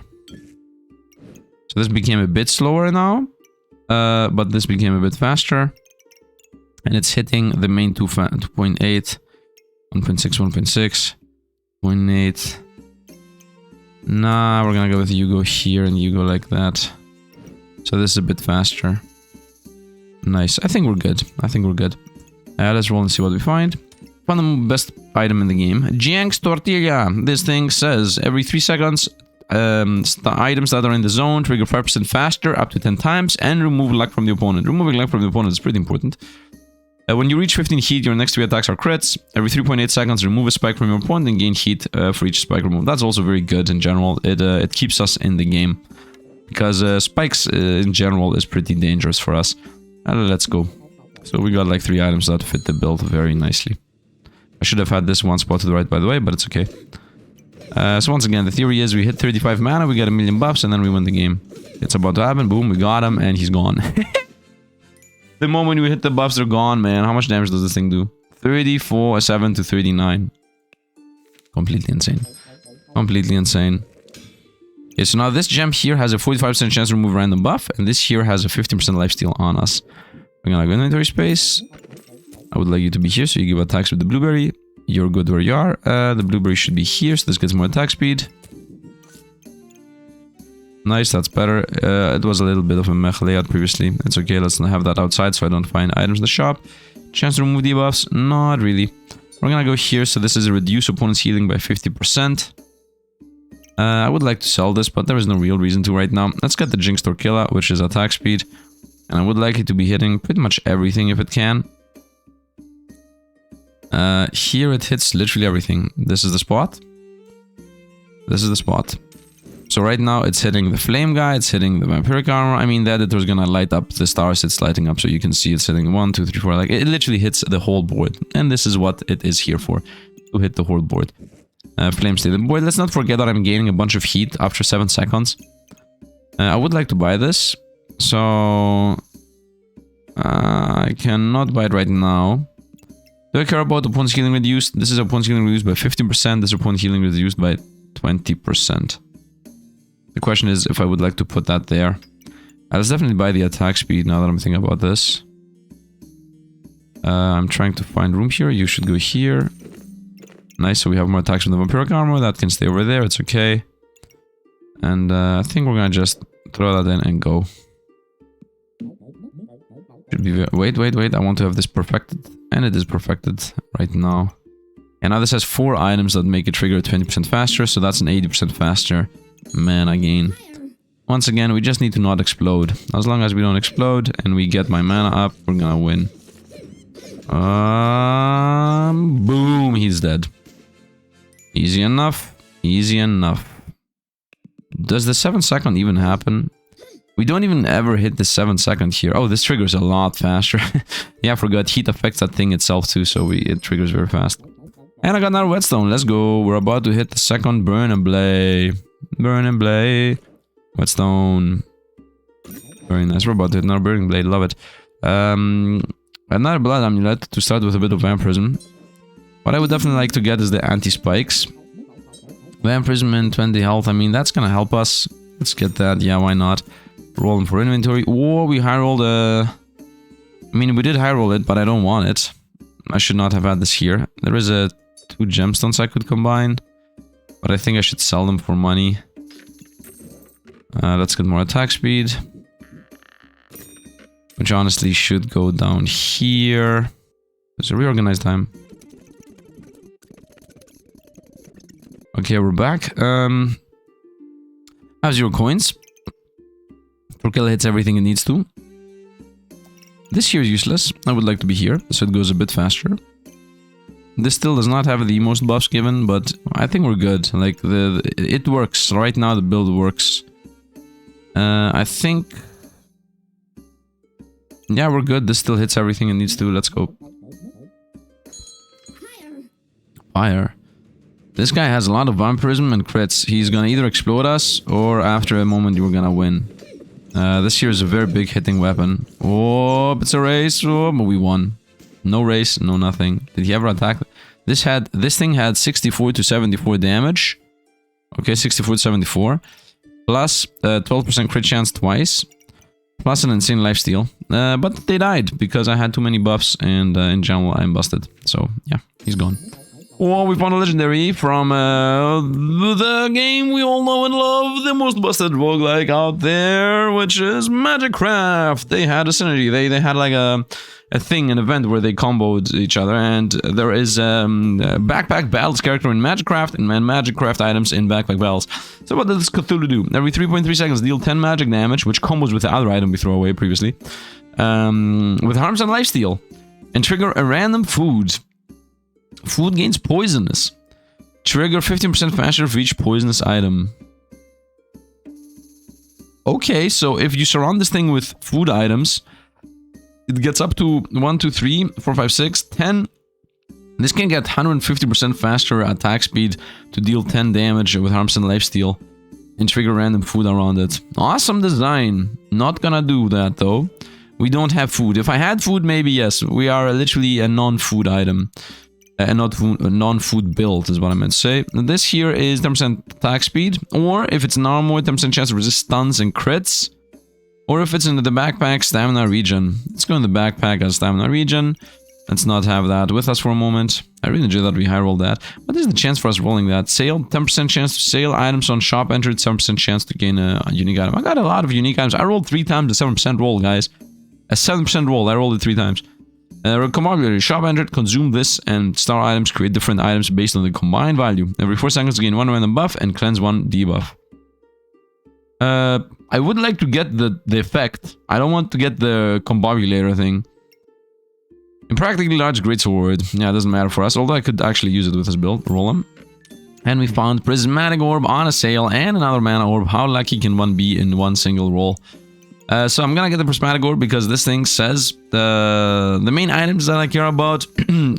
So this became a bit slower now. But this became a bit faster. And it's hitting the main 2.8, 1.6, 1.6, 0.8. Nah, we're gonna go with you go here and you go like that. So this is a bit faster. Nice. I think we're good. I think we're good. Let's roll and see what we find. Found the best item in the game. Jiang's Tortilla. This thing says every 3 seconds, items that are in the zone trigger 5% faster, up to 10 times, and remove luck from the opponent. Removing luck from the opponent is pretty important. When you reach 15 heat, your next 3 attacks are crits. Every 3.8 seconds, remove a spike from your opponent and gain heat for each spike removed. That's also very good in general. It keeps us in the game. Because spikes in general is pretty dangerous for us. Let's go. So we got like 3 items that fit the build very nicely. I should have had this one spot to the right, by the way, but it's okay. So once again, the theory is we hit 35 mana, we get a million buffs, and then we win the game. It's about to happen. Boom, we got him, and he's gone. The moment we hit the buffs, they're gone, man. How much damage does this thing do? 34.7 to 39. Completely insane. Completely insane. Okay, so now this gem here has a 45% chance to remove random buff, and this here has a 15% lifesteal on us. We're gonna go inventory space. I would like you to be here, so you give attacks with the blueberry. You're good where you are. The blueberry should be here, so this gets more attack speed. Nice, that's better. It was a little bit of a mech layout previously. It's okay, let's not have that outside so I don't find items in the shop. Chance to remove debuffs? Not really. We're gonna go here, so this is a reduce opponent's healing by 50%. I would like to sell this, but there is no real reason to right now. Let's get the Jinx Tortilla, which is attack speed. And I would like it to be hitting pretty much everything if it can. Here it hits literally everything. This is the spot. This is the spot. So right now it's hitting the flame guy, it's hitting the vampiric armor. I mean, the editor's gonna light up the stars, it's lighting up so you can see it's hitting 1, 2, 3, 4. Like, it literally hits the whole board. And this is what it is here for, to hit the whole board. Flame stealing board. Let's not forget that I'm gaining a bunch of heat after 7 seconds. I would like to buy this. So... I cannot buy it right now. Do I care about opponent's healing reduced? This is opponent's healing reduced by 15%. This is opponent's healing reduced by 20%. The question is if I would like to put that there. Let's definitely buy the attack speed now that I'm thinking about this. I'm trying to find room here. You should go here. Nice, so we have more attacks from the vampiric armor. That can stay over there, it's okay. And I think we're gonna just throw that in and go. Should be wait, I want to have this perfected. And it is perfected right now. And now this has 4 items that make it trigger 20% faster, so that's an 80% faster mana gain. Once again, we just need to not explode. As long as we don't explode and we get my mana up, we're gonna win. Boom, he's dead. Easy enough. Easy enough. Does the 7-second even happen? We don't even ever hit the 7-second here. Oh, this triggers a lot faster. Yeah, I forgot. Heat affects that thing itself too, so it triggers very fast. And I got another whetstone. Let's go. We're about to hit the second burn and blade. Burn and blade. Whetstone. Very nice. We're about to hit another burning blade. Love it. Another blood amulet to start with a bit of vampirism. What I would definitely like to get is the anti-spikes. Vampirism and 20 health. I mean, that's gonna help us. Let's get that. Yeah, why not? Rolling for inventory. Oh, we high rolled a... I mean, we did high roll it, but I don't want it. I should not have had this here. There is 2 gemstones I could combine. But I think I should sell them for money. Let's get more attack speed. Which honestly should go down here. It's a reorganized time. Okay, we're back. I have 0 coins. Tortilla hits everything it needs to. This here is useless. I would like to be here, so it goes a bit faster. This still does not have the most buffs given, but I think we're good. Like, it works. Right now, the build works. I think... Yeah, we're good. This still hits everything it needs to. Let's go. Fire. This guy has a lot of vampirism and crits. He's gonna either explode us, or after a moment, you're gonna win. This here is a very big hitting weapon. Oh, it's a race. Oh, but we won. No race, no nothing. Did he ever attack? This thing had 64 to 74 damage. Okay, 64 to 74. Plus 12% crit chance twice. Plus an insane lifesteal. But they died because I had too many buffs and in general I'm busted. So yeah, he's gone. Oh, we found a legendary from the game we all know and love, the most busted roguelike out there, which is Magicraft. They had a synergy. They had like a thing, an event where they comboed each other, and there is a backpack battles character in Magicraft and Magicraft items in backpack battles. So what does Cthulhu do? Every 3.3 seconds deal 10 magic damage, which combos with the other item we threw away previously, with harms and lifesteal, and trigger a random food. Food gains poisonous. Trigger 15% faster for each poisonous item. Okay, so if you surround this thing with food items, it gets up to 1, 2, 3, 4, 5, 6, 10. This can get 150% faster attack speed to deal 10 damage with harms and lifesteal and trigger random food around it. Awesome design. Not gonna do that though. We don't have food. If I had food, maybe yes. We are literally a non-food item. A non-food build is what I meant to say. This here is 10% attack speed, or if it's an armor, 10% chance to resist stuns and crits. Or if it's in the backpack, stamina regen. Let's go in the backpack as stamina regen. Let's not have that with us for a moment. I really enjoy that we high roll that. What is the chance for us rolling that? Sale, 10% chance to sale items on shop entered, 7% chance to gain a unique item. I got a lot of unique items. I rolled 3 times a 7% roll, guys. A 7% roll, I rolled it 3 times. Commodity shop entered, consume this, and star items create different items based on the combined value. Every 4 seconds gain 1 random buff and cleanse 1 debuff. I would like to get the effect. I don't want to get the combobulator thing. And practically large greatsword. Yeah, it doesn't matter for us, although I could actually use it with this build. Roll them. And we found prismatic orb on a sale and another mana orb. How lucky can one be in one single roll? So I'm gonna get the prismatic orb because this thing says the main items that I care about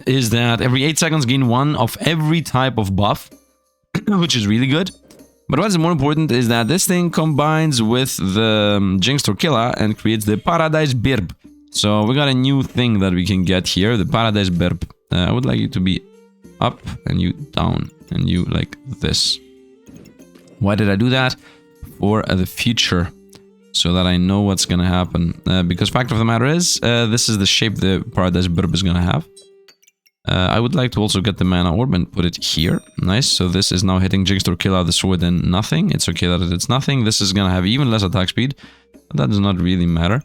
is that every 8 seconds gain 1 of every type of buff, which is really good. But what's more important is that this thing combines with the Jinx Torquilla and creates the Paradise Birb. So we got a new thing that we can get here, the Paradise Birb. I would like you to be up and you down and you like this. Why did I do that? For the future. So that I know what's gonna happen. Because fact of the matter is, this is the shape the Paradise Birb is gonna have. I would like to also get the mana orb and put it here. Nice, so this is now hitting Jinx Torquilla the sword and nothing. It's okay that it's nothing. This is gonna have even less attack speed. But that does not really matter.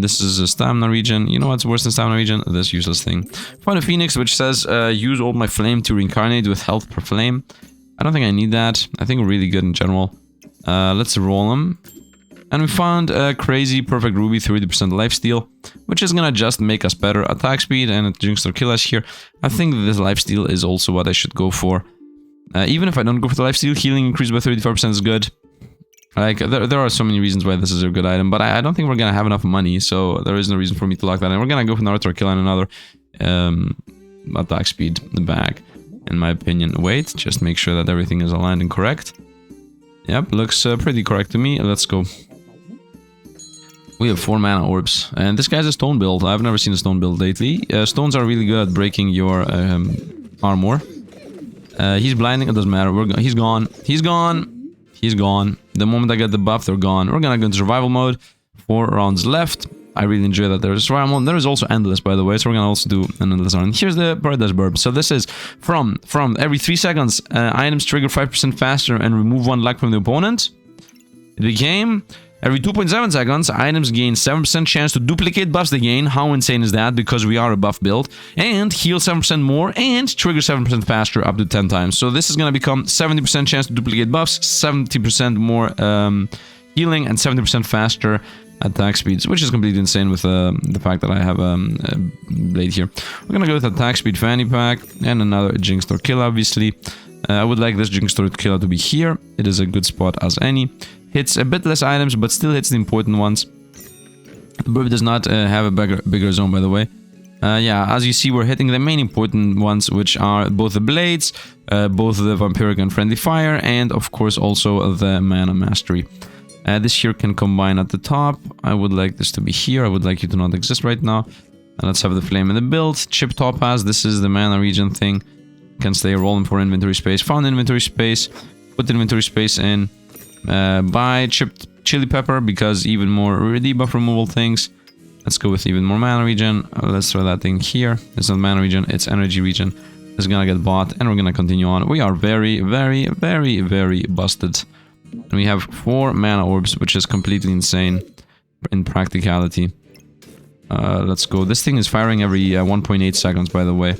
This is a stamina regen. You know what's worse than stamina regen? This useless thing. Found a phoenix which says, use all my flame to reincarnate with health per flame. I don't think I need that. I think we're really good in general. Let's roll them. And we found a crazy perfect ruby 30% lifesteal, which is gonna just make us better attack speed and Jinx Torquilla is here. I think that this lifesteal is also what I should go for. Even if I don't go for the lifesteal, healing increased by 35% is good. Like, there are so many reasons why this is a good item, but I don't think we're gonna have enough money, so there is no reason for me to lock that in. We're gonna go for another Torquilla and another attack speed bag, in my opinion. Wait, just make sure that everything is aligned and correct. Yep, looks pretty correct to me. Let's go. We have 4 mana orbs, and this guy's a stone build. I've never seen a stone build lately. Stones are really good at breaking your armor. He's blinding, it doesn't matter. He's gone. He's gone. He's gone. The moment I get the buff, they're gone. We're gonna go into survival mode. 4 rounds left. I really enjoy that there's a survival mode. There is also endless, by the way, so we're gonna also do an endless run. Here's the Paradise Birb. So this is from every 3 seconds, items trigger 5% faster and remove 1 luck from the opponent. It became every 2.7 seconds, items gain 7% chance to duplicate buffs they gain. How insane is that? Because we are a buff build. And heal 7% more and trigger 7% faster up to 10 times. So this is going to become 70% chance to duplicate buffs, 70% more healing, and 70% faster attack speeds, which is completely insane with the fact that I have a blade here. We're going to go with attack speed fanny pack and another Jinx Torquilla, obviously. I would like this Jinx Torquilla to be here. It is a good spot as any. Hits a bit less items, but still hits the important ones. The Birb does not have a bigger zone, by the way. Yeah, as you see, we're hitting the main important ones, which are both the blades, both the vampiric and friendly fire, and of course also the mana mastery. This here can combine at the top. I would like this to be here. I would like you to not exist right now. And let's have the flame in the build. Chip Topaz, this is the mana regen thing. can stay, roll them for inventory space. Found inventory space, put inventory space in. Buy chipped chili pepper because even more debuff removal things. Let's go with even more mana regen. Let's throw that thing here. It's not mana regen, it's energy regen. It's gonna get bought and we're gonna continue on. We are very, very, very, very busted. And we have 4 mana orbs, which is completely insane in practicality. Let's go. This thing is firing every 1.8 seconds, by the way.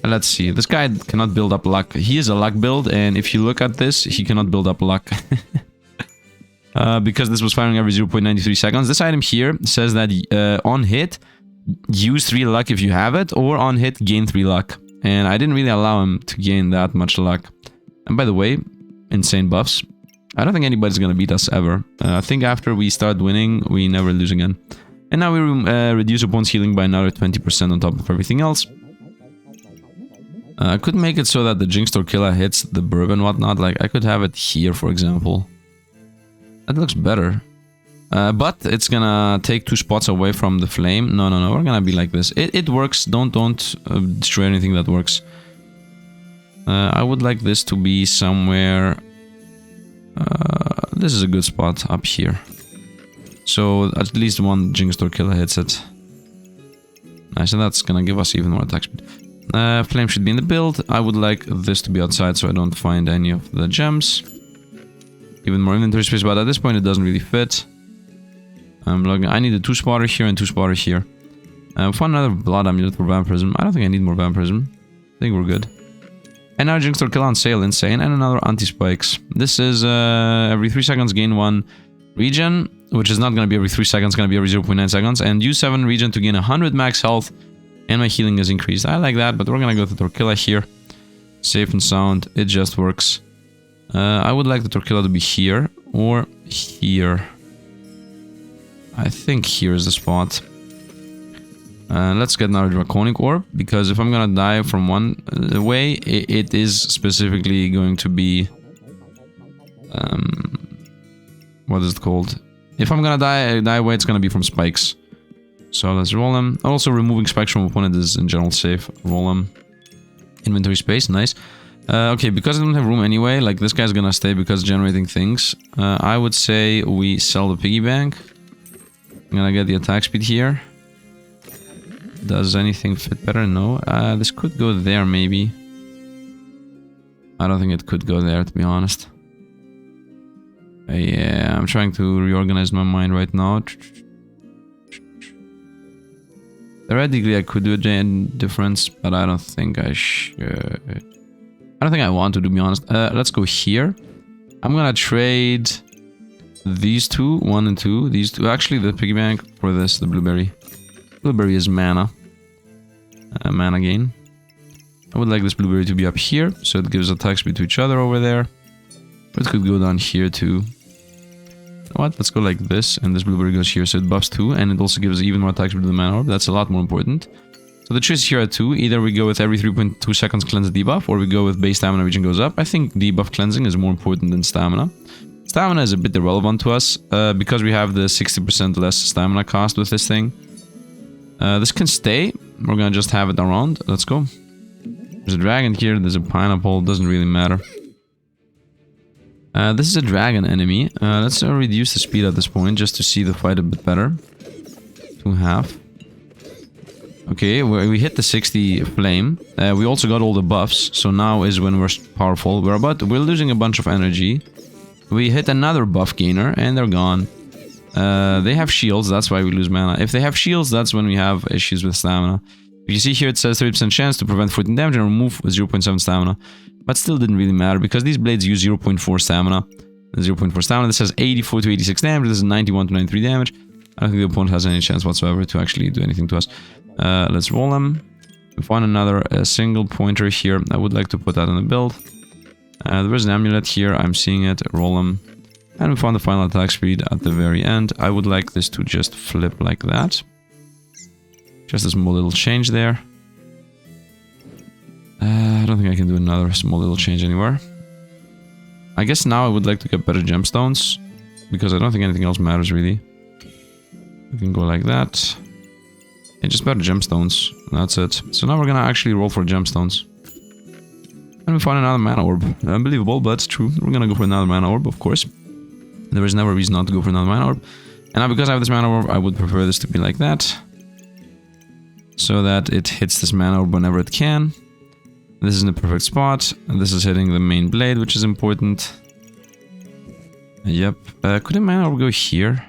Let's see. This guy cannot build up luck. He is a luck build, and if you look at this, he cannot build up luck. Because this was firing every 0.93 seconds. This item here says that on hit, use 3 luck if you have it, or on hit, gain 3 luck. And I didn't really allow him to gain that much luck. And by the way, insane buffs. I don't think anybody's gonna beat us ever. I think after we start winning, we never lose again. And now we reduce opponent's healing by another 20% on top of everything else. I could make it so that the Jinx Torquilla hits the burb and whatnot. Like, I could have it here, for example. That looks better. But it's gonna take 2 spots away from the flame. No, we're gonna be like this. It works. Don't destroy anything that works. I would like this to be somewhere... this is a good spot up here. So at least 1 Jinx Torquilla hits it. Nice, and that's gonna give us even more attack speed. Flame should be in the build. I would like this to be outside so I don't find any of the gems. Even more inventory space, but at this point it doesn't really fit. I'm looking. I need a 2-spotter here and 2-spotter here. Found another blood amulet for vampirism. I don't think I need more vampirism. I think we're good. And now Jinx Torquilla on sale, insane, and another anti-spikes. This is every 3 seconds gain 1 regen, which is not going to be every 3 seconds, it's going to be every 0.9 seconds, and use 7 regen to gain 100 max health, and my healing is increased. I like that, but we're going to go to Torquilla here. Safe and sound, it just works. I would like the Torquilla to be here, or here. I think here is the spot. Let's get another Draconic Orb, because if I'm gonna die from one way, it is specifically going to be... what is it called? If I'm gonna die away, it's gonna be from spikes. So let's roll them. Also, removing spikes from opponent is in general safe. Roll them. Inventory space, nice. Okay, because I don't have room anyway, like this guy's gonna stay because generating things. I would say we sell the piggy bank. I'm gonna get the attack speed here. Does anything fit better? No. This could go there, maybe. I don't think it could go there, to be honest. Yeah, I'm trying to reorganize my mind right now. Theoretically, I could do a giant difference, but I don't think I should. I don't think I want to be honest. Let's go here. I'm gonna trade these 2, 1 and 2. These 2, actually, the piggy bank for this, the blueberry. Blueberry is mana. Mana gain. I would like this blueberry to be up here, so it gives attack speed to each other over there. It could go down here too. What? Let's go like this, and this blueberry goes here, so it buffs 2, and it also gives even more attack speed to the mana orb. That's a lot more important. So the choice here are 2. Either we go with every 3.2 seconds cleanse debuff, or we go with base stamina regen goes up. I think debuff cleansing is more important than stamina. Stamina is a bit irrelevant to us, because we have the 60% less stamina cost with this thing. This can stay. We're gonna just have it around. Let's go. There's a dragon here. There's a pineapple. Doesn't really matter. This is a dragon enemy. Let's reduce the speed at this point just to see the fight a bit better. 2.5. Okay, we hit the 60 flame. We also got all the buffs, so now is when we're powerful. We're losing a bunch of energy. We hit another buff gainer, and they're gone. They have shields, that's why we lose mana. If they have shields, that's when we have issues with stamina. If you see here, it says 30% chance to prevent 14 damage and remove 0.7 stamina. But still didn't really matter, because these blades use 0.4 stamina. 0.4 stamina, this says 84 to 86 damage, this is 91 to 93 damage. I don't think the opponent has any chance whatsoever to actually do anything to us. Let's roll them. We found another single pointer here. I would like to put that in the build. There is an amulet here, I'm seeing it. Roll them. And we found the final attack speed at the very end. I would like this to just flip like that. Just a small little change there. I don't think I can do another small little change anywhere. I guess now I would like to get better gemstones, because I don't think anything else matters really. We can go like that. Yeah, just better gemstones. That's it. So now we're gonna actually roll for gemstones. And we found another mana orb. Unbelievable, but it's true. We're gonna go for another mana orb, of course. There is never a reason not to go for another mana orb. And now because I have this mana orb, I would prefer this to be like that. So that it hits this mana orb whenever it can. This is in the perfect spot. And this is hitting the main blade, which is important. Yep. Could a mana orb go here?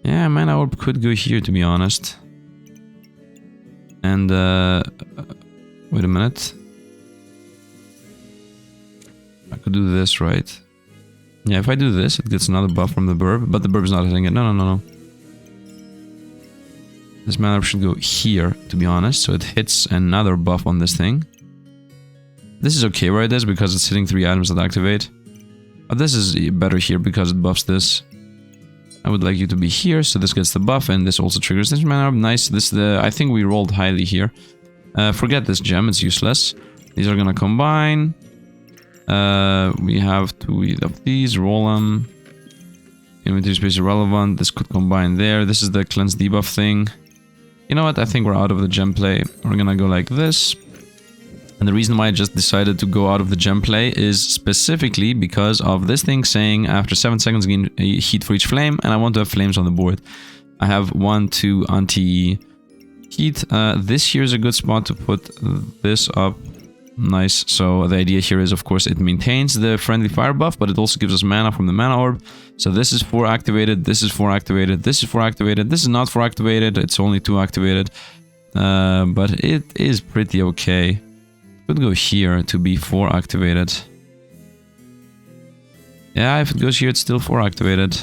Yeah, mana orb could go here, to be honest. And, wait a minute. I could do this, right? Yeah, if I do this, it gets another buff from the burb, but the burb is not hitting it. No. This mana orb should go here, to be honest, so it hits another buff on this thing. This is okay where it is, because it's hitting 3 items that activate. But this is better here, because it buffs this. I would like you to be here, so this gets the buff, and this also triggers this mana orb. Nice, I think we rolled highly here. Forget this gem, it's useless. These are gonna combine. We have 2 of these, roll them. Inventory space irrelevant, this could combine there. This is the cleanse debuff thing. You know what, I think we're out of the gem play. We're gonna go like this. And the reason why I just decided to go out of the gem play is specifically because of this thing saying after 7 seconds gain heat for each flame, and I want to have flames on the board. I have 1, 2 anti-heat. This here is a good spot to put this up. Nice. So the idea here is, of course, it maintains the friendly fire buff, but it also gives us mana from the mana orb. So this is 4 activated, this is 4 activated, this is 4 activated, this is not 4 activated, it's only 2 activated. But it is pretty okay. Could go here to be 4 activated. Yeah, if it goes here, it's still 4 activated.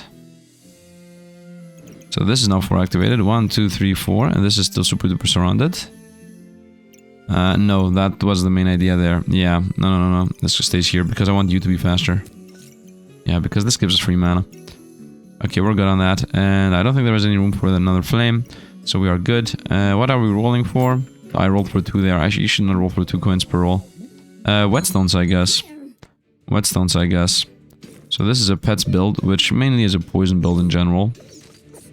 So this is now 4 activated. 1, 2, 3, 4, and this is still super duper surrounded. No, that was the main idea there. Yeah, no. This just stays here because I want you to be faster. Yeah, because this gives us free mana. Okay, we're good on that. And I don't think there is any room for another flame. So we are good. What are we rolling for? I rolled for 2 there. Actually, you should not roll for 2 coins per roll. Whetstones, I guess. Whetstones, I guess. So this is a pets build, which mainly is a poison build in general.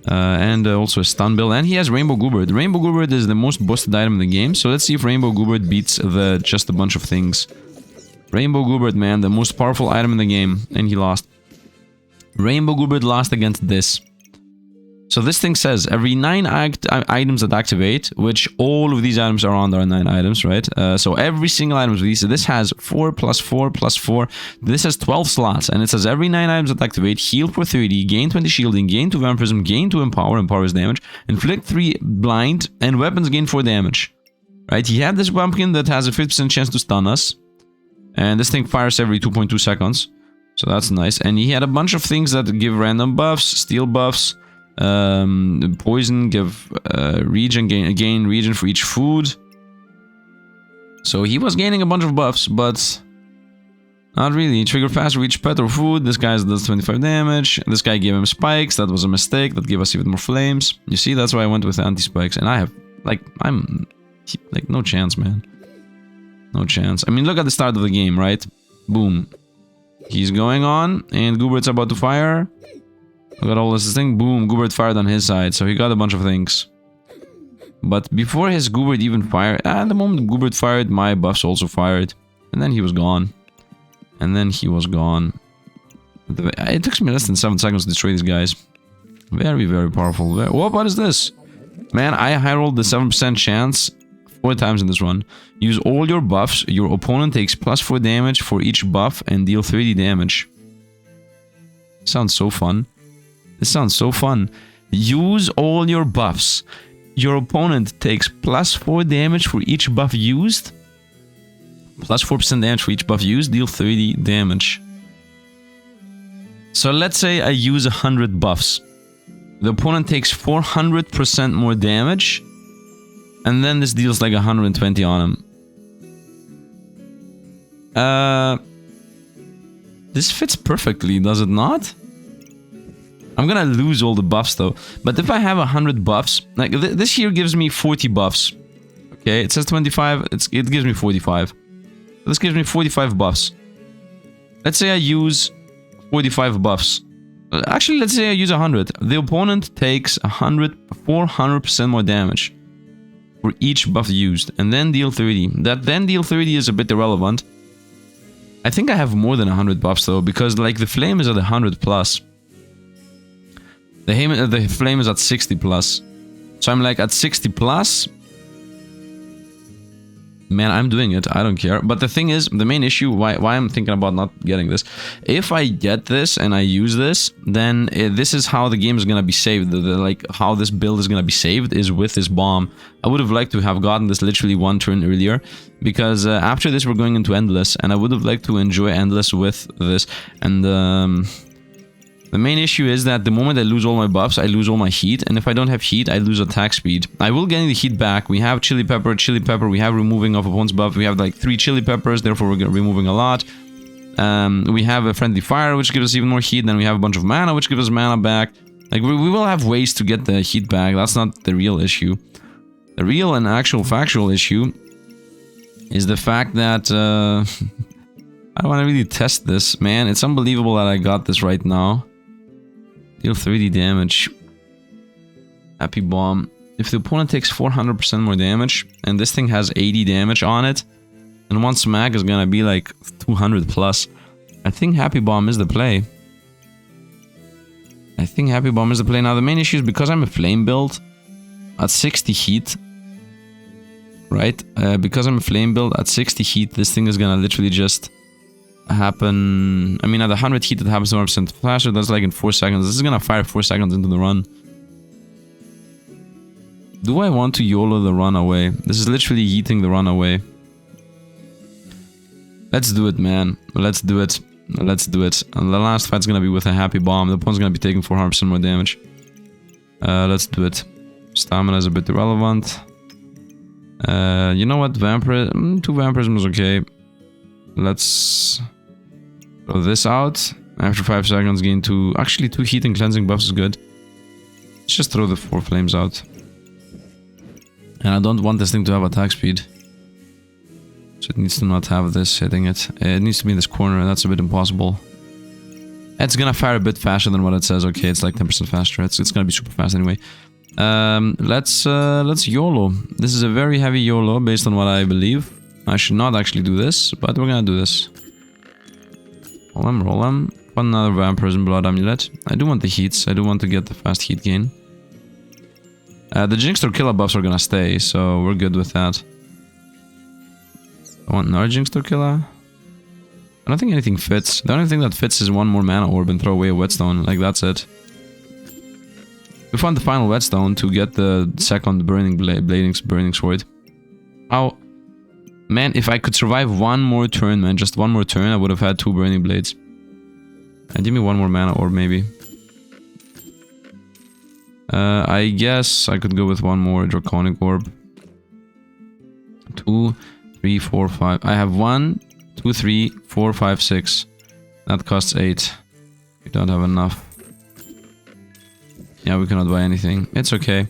And also a stun build. And he has Rainbow Goobert. Rainbow Goobert is the most busted item in the game. So let's see if Rainbow Goobert beats the just a bunch of things. Rainbow Goobert, man, the most powerful item in the game. And he lost. Rainbow Goobert lost against this. So this thing says every 9 items that activate, which all of these items are on, there are 9 items, right? So every single item of these, so this has 4 plus 4 plus 4. This has 12 slots, and it says every 9 items that activate, heal for 30, gain 20 shielding, gain 2 vampirism, gain 2 empower, empower is damage, inflict 3 blind, and weapons gain 4 damage. Right? He had this pumpkin that has a 50% chance to stun us, and this thing fires every 2.2 seconds. So that's nice. And he had a bunch of things that give random buffs, steal buffs, poison, give region, gain region for each food. So he was gaining a bunch of buffs, but not really. Trigger fast for each pet or food. This guy does 25 damage. This guy gave him spikes. That was a mistake. That gave us even more flames. You see, that's why I went with anti-spikes. And I have, like, no chance, man. No chance. I mean, look at the start of the game, right? Boom. He's going on, and Goobert's about to fire. Look at all this thing. Boom, Goobert fired on his side, so he got a bunch of things. But before his Goobert even fired, at the moment Goobert fired, my buffs also fired. And then he was gone. And then he was gone. It took me less than 7 seconds to destroy these guys. Very, very powerful. What is this? Man, I high rolled the 7% chance 4 times in this run. Use all your buffs. Your opponent takes plus 4 damage for each buff and deal 30 damage. Sounds so fun. This sounds so fun. Use all your buffs. Your opponent takes plus 4 damage for each buff used. Plus 4% damage for each buff used. Deal 30 damage. So let's say I use 100 buffs. The opponent takes 400% more damage. And then this deals like 120 on him. This fits perfectly, does it not? I'm gonna lose all the buffs though. But if I have 100 buffs, like this here gives me 40 buffs. Okay, it says 25, it gives me 45. This gives me 45 buffs. Let's say I use 45 buffs. Actually, let's say I use 100. The opponent takes 400% more damage. for each buff used, and then deal 30. That then deal 30 is a bit irrelevant. I think I have more than 100 buffs though, because like the flame is at 100 plus. The flame is at 60 plus. So I'm like at 60 plus. Man, I'm doing it. I don't care. But the thing is, the main issue, why I'm thinking about not getting this. If I get this and I use this, then this is how the game is going to be saved. Like, how this build is going to be saved is with this bomb. I would have liked to have gotten this literally one turn earlier. Because after this, we're going into Endless. And I would have liked to enjoy Endless with this. And the main issue is that the moment I lose all my buffs, I lose all my heat, and if I don't have heat, I lose attack speed. I will get the heat back. We have chili pepper, we have removing of opponent's buff, we have like 3 chili peppers, therefore we're removing a lot. We have a friendly fire, which gives us even more heat, then we have a bunch of mana, which gives us mana back. Like, we will have ways to get the heat back, that's not the real issue. The real and actual factual issue is the fact that, I don't want to really test this, man. It's unbelievable that I got this right now. Deal 3D damage. Happy bomb. If the opponent takes 400% more damage, and this thing has 80 damage on it, then one smack is gonna be like 200 plus. I think Happy Bomb is the play. Now the main issue is because I'm a flame build at 60 heat. Right? Because I'm a flame build at 60 heat, this thing is gonna literally just happen. I mean, at 100 heat it happens 100% faster. That's like in 4 seconds. This is gonna fire 4 seconds into the run. Do I want to YOLO the run away? This is literally yeeting the run away. Let's do it, man. Let's do it. And the last fight's gonna be with a Happy Bomb. The opponent's gonna be taking 400% more damage. Let's do it. Stamina is a bit irrelevant. You know what? 2 Vampirism is okay. Let's throw this out. After 5 seconds, gain 2. Actually, 2 heat and cleansing buffs is good. Let's just throw the 4 flames out. And I don't want this thing to have attack speed. So it needs to not have this hitting it. It needs to be in this corner, and that's a bit impossible. It's gonna fire a bit faster than what it says. Okay, it's like 10% faster. It's gonna be super fast anyway. Let's YOLO. This is a very heavy YOLO based on what I believe. I should not actually do this, but we're gonna do this. Roll them. One another Vampirism Blood Amulet. I do want the heats. I do want to get the fast heat gain. The Jinx or Killer buffs are gonna stay, so we're good with that. I want another Jinx or Killer. I don't think anything fits. The only thing that fits is one more mana orb and throw away a whetstone. Like, that's it. We found the final whetstone to get the second burning sword. How? Man, if I could survive one more turn, man, just one more turn, I would have had 2 burning blades. And give me one more mana orb, maybe. I guess I could go with one more draconic orb. 2, 3, 4, 5. I have 1, 2, 3, 4, 5, 6. That costs 8. We don't have enough. Yeah, we cannot buy anything. It's okay.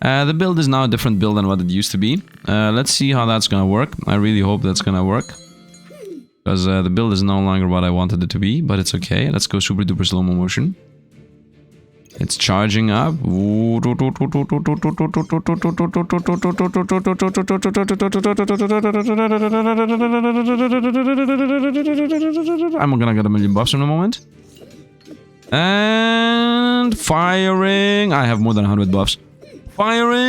The build is now a different build than what it used to be. Let's see how that's gonna work. I really hope that's gonna work. Because the build is no longer what I wanted it to be, but it's okay. Let's go super duper slow-mo motion. It's charging up. I'm gonna get a million buffs in a moment. And firing. I have more than 100 buffs. Firing.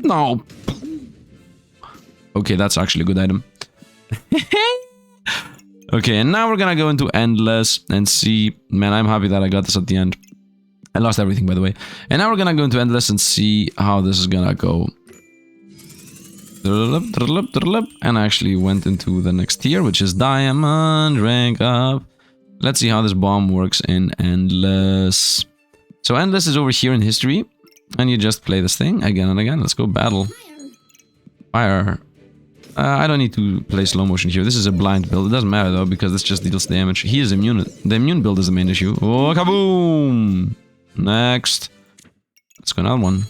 No. Okay, that's actually a good item. Okay, and now we're gonna go into Endless and see. Man, I'm happy that I got this at the end. I lost everything, by the way. And now we're gonna go into Endless and see how this is gonna go. And I actually went into the next tier, which is Diamond, rank up. Let's see how this bomb works in Endless. So Endless is over here in history, and you just play this thing again and again. Let's go battle. Fire. I don't need to play slow motion here. This is a blind build. It doesn't matter though, because this just deals damage. He is immune. The immune build is the main issue. Oh, kaboom! Next. Let's go another one.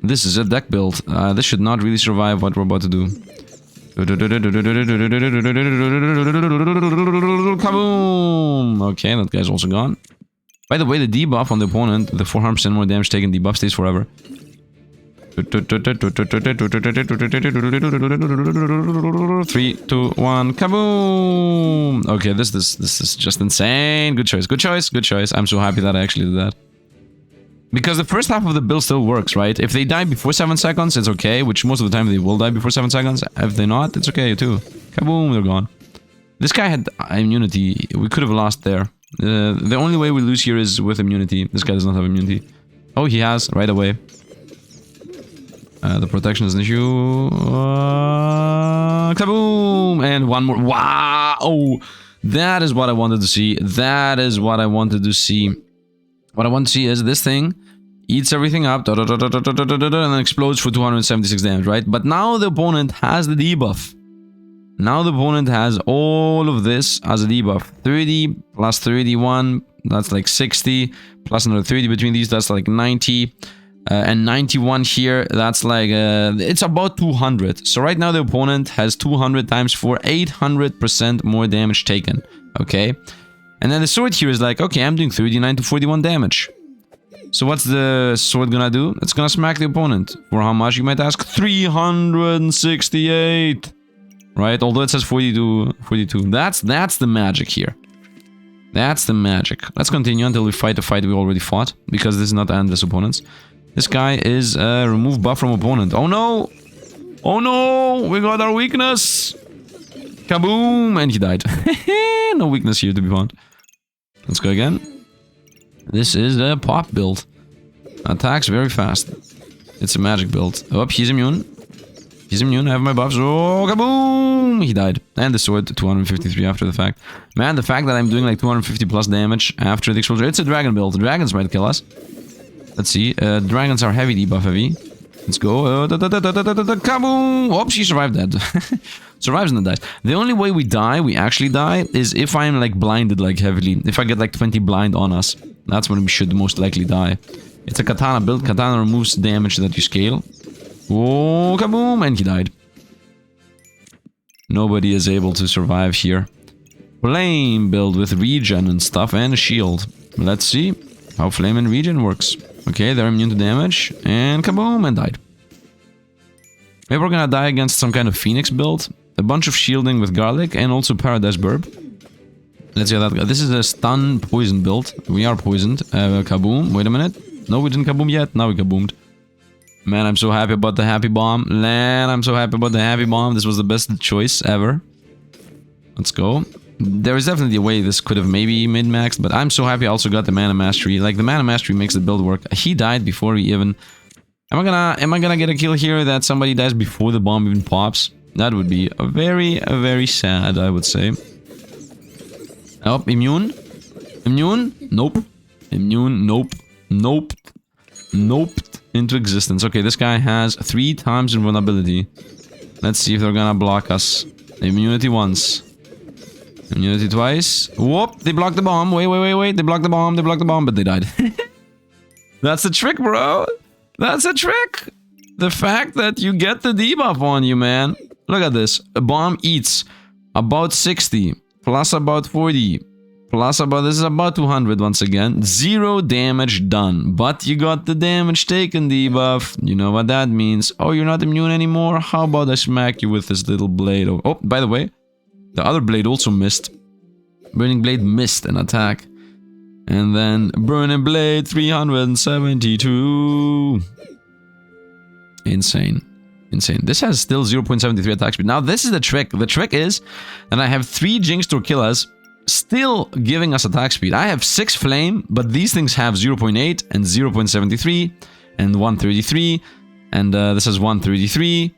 This is a deck build. This should not really survive what we're about to do. Kaboom! Okay, that guy's also gone. By the way, the debuff on the opponent, the 400% more damage taken debuff stays forever. 3, 2, 1, kaboom! Okay, this is just insane. Good choice, good choice, good choice. I'm so happy that I actually did that. Because the first half of the build still works, right? If they die before 7 seconds, it's okay, which most of the time they will die before 7 seconds. If they're not, it's okay too. Kaboom, they're gone. This guy had immunity. We could have lost there. The only way we lose here is with immunity. This guy does not have immunity. Oh, he has, right away. The protection is an issue. Kaboom! And one more. Wow! Oh, that is what I wanted to see. That is what I wanted to see. What I want to see is this thing eats everything up, and then explodes for 276 damage, right? But now the opponent has the debuff. Now the opponent has all of this as a debuff. 30 plus 31, that's like 60. Plus another 30 between these, that's like 90. And 91 here, that's like, it's about 200. So right now the opponent has 200 times 4, 800% more damage taken. Okay? And then the sword here is like, okay, I'm doing 39 to 41 damage. So what's the sword gonna do? It's gonna smack the opponent. For how much, you might ask? 368! Right? Although it says 42. That's the magic here. That's the magic. Let's continue until we fight the fight we already fought. Because this is not endless opponents. This guy is remove buff from opponent. Oh no! Oh no! We got our weakness! Kaboom! And he died. No weakness here to be found. Let's go again. This is a pop build. Attacks very fast. It's a magic build. Oh, he's immune. He's immune. I have my buffs. Oh, kaboom! He died. And the sword, 253 after the fact. Man, the fact that I'm doing like 250 plus damage after the explosion. It's a dragon build. The dragons might kill us. Let's see. Dragons are heavy debuff heavy. Let's go. Kaboom! Oh, she survived that. Survives and then dies. The only way we die, we actually die, is if I'm like blinded like heavily. If I get like 20 blind on us. That's when we should most likely die. It's a katana build. Katana removes damage that you scale. Oh, kaboom! And he died. Nobody is able to survive here. Flame build with regen and stuff and a shield. Let's see how flame and regen works. Okay, they're immune to damage. And kaboom! And died. Maybe we're gonna die against some kind of phoenix build. A bunch of shielding with garlic and also paradise burb. Let's see how that goes. This is a stun poison build. We are poisoned. Kaboom. Wait a minute. No, we didn't kaboom yet. Now we kaboomed. Man, I'm so happy about the happy bomb. Man, I'm so happy about the happy bomb. This was the best choice ever. Let's go. There is definitely a way this could have maybe min-maxed, but I'm so happy I also got the mana mastery. Like, the mana mastery makes the build work. He died before he even... Am I gonna get a kill here that somebody dies before the bomb even pops? That would be very sad, I would say. Oh, immune? Immune? Nope. Immune? Nope. Nope. Nope. Into existence. Okay, this guy has 3 times invulnerability. Let's see if they're gonna block us. Immunity once. Immunity twice. Whoop! They blocked the bomb. Wait. They blocked the bomb. They blocked the bomb, but they died. That's a trick, bro. That's a trick. The fact that you get the debuff on you, man. Look at this. A bomb eats about 60 plus about 40 plus about, this is about 200 once again. 0 damage done, but you got the damage taken debuff. You know what that means. Oh, you're not immune anymore? How about I smack you with this little blade? Oh, by the way, the other blade also missed. Burning blade missed an attack. And then burning blade 372. Insane. Insane. This has still 0.73 attack speed. Now this is the trick. The trick is that I have 3 Jinx Torquillas still giving us attack speed. I have 6 flame, but these things have 0.8 and 0.73 and 133. And this is 133.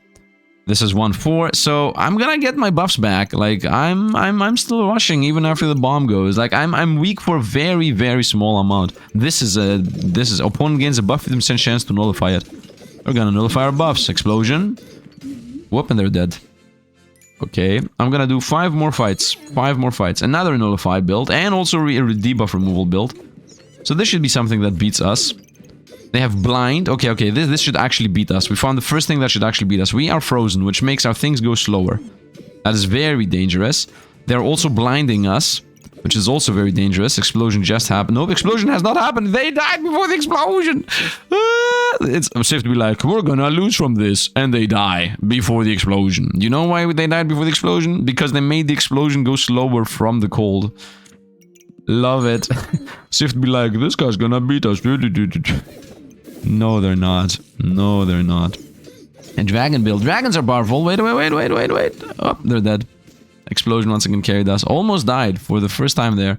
This is 1.4. So I'm gonna get my buffs back. Like I'm still rushing even after the bomb goes. Like I'm weak for a very small amount. This is opponent gains a buff 50% chance to nullify it. We're gonna nullify our buffs. Explosion. Whoop, and they're dead. Okay, I'm gonna do 5 more fights. 5 more fights. Another nullify build, and also a debuff removal build. So this should be something that beats us. They have blind. Okay, this should actually beat us. We found the first thing that should actually beat us. We are frozen, which makes our things go slower. That is very dangerous. They're also blinding us. which is also very dangerous. Explosion just happened. No, explosion has not happened. They died before the explosion. It's safe to be like, we're gonna lose from this. And they die before the explosion. You know why they died before the explosion? Because they made the explosion go slower from the cold. Love it. Sifd be like, this guy's gonna beat us. No, they're not. No, they're not. And dragon build. Dragons are powerful. Wait. Oh, they're dead. Explosion once again carried us. Almost died for the first time there.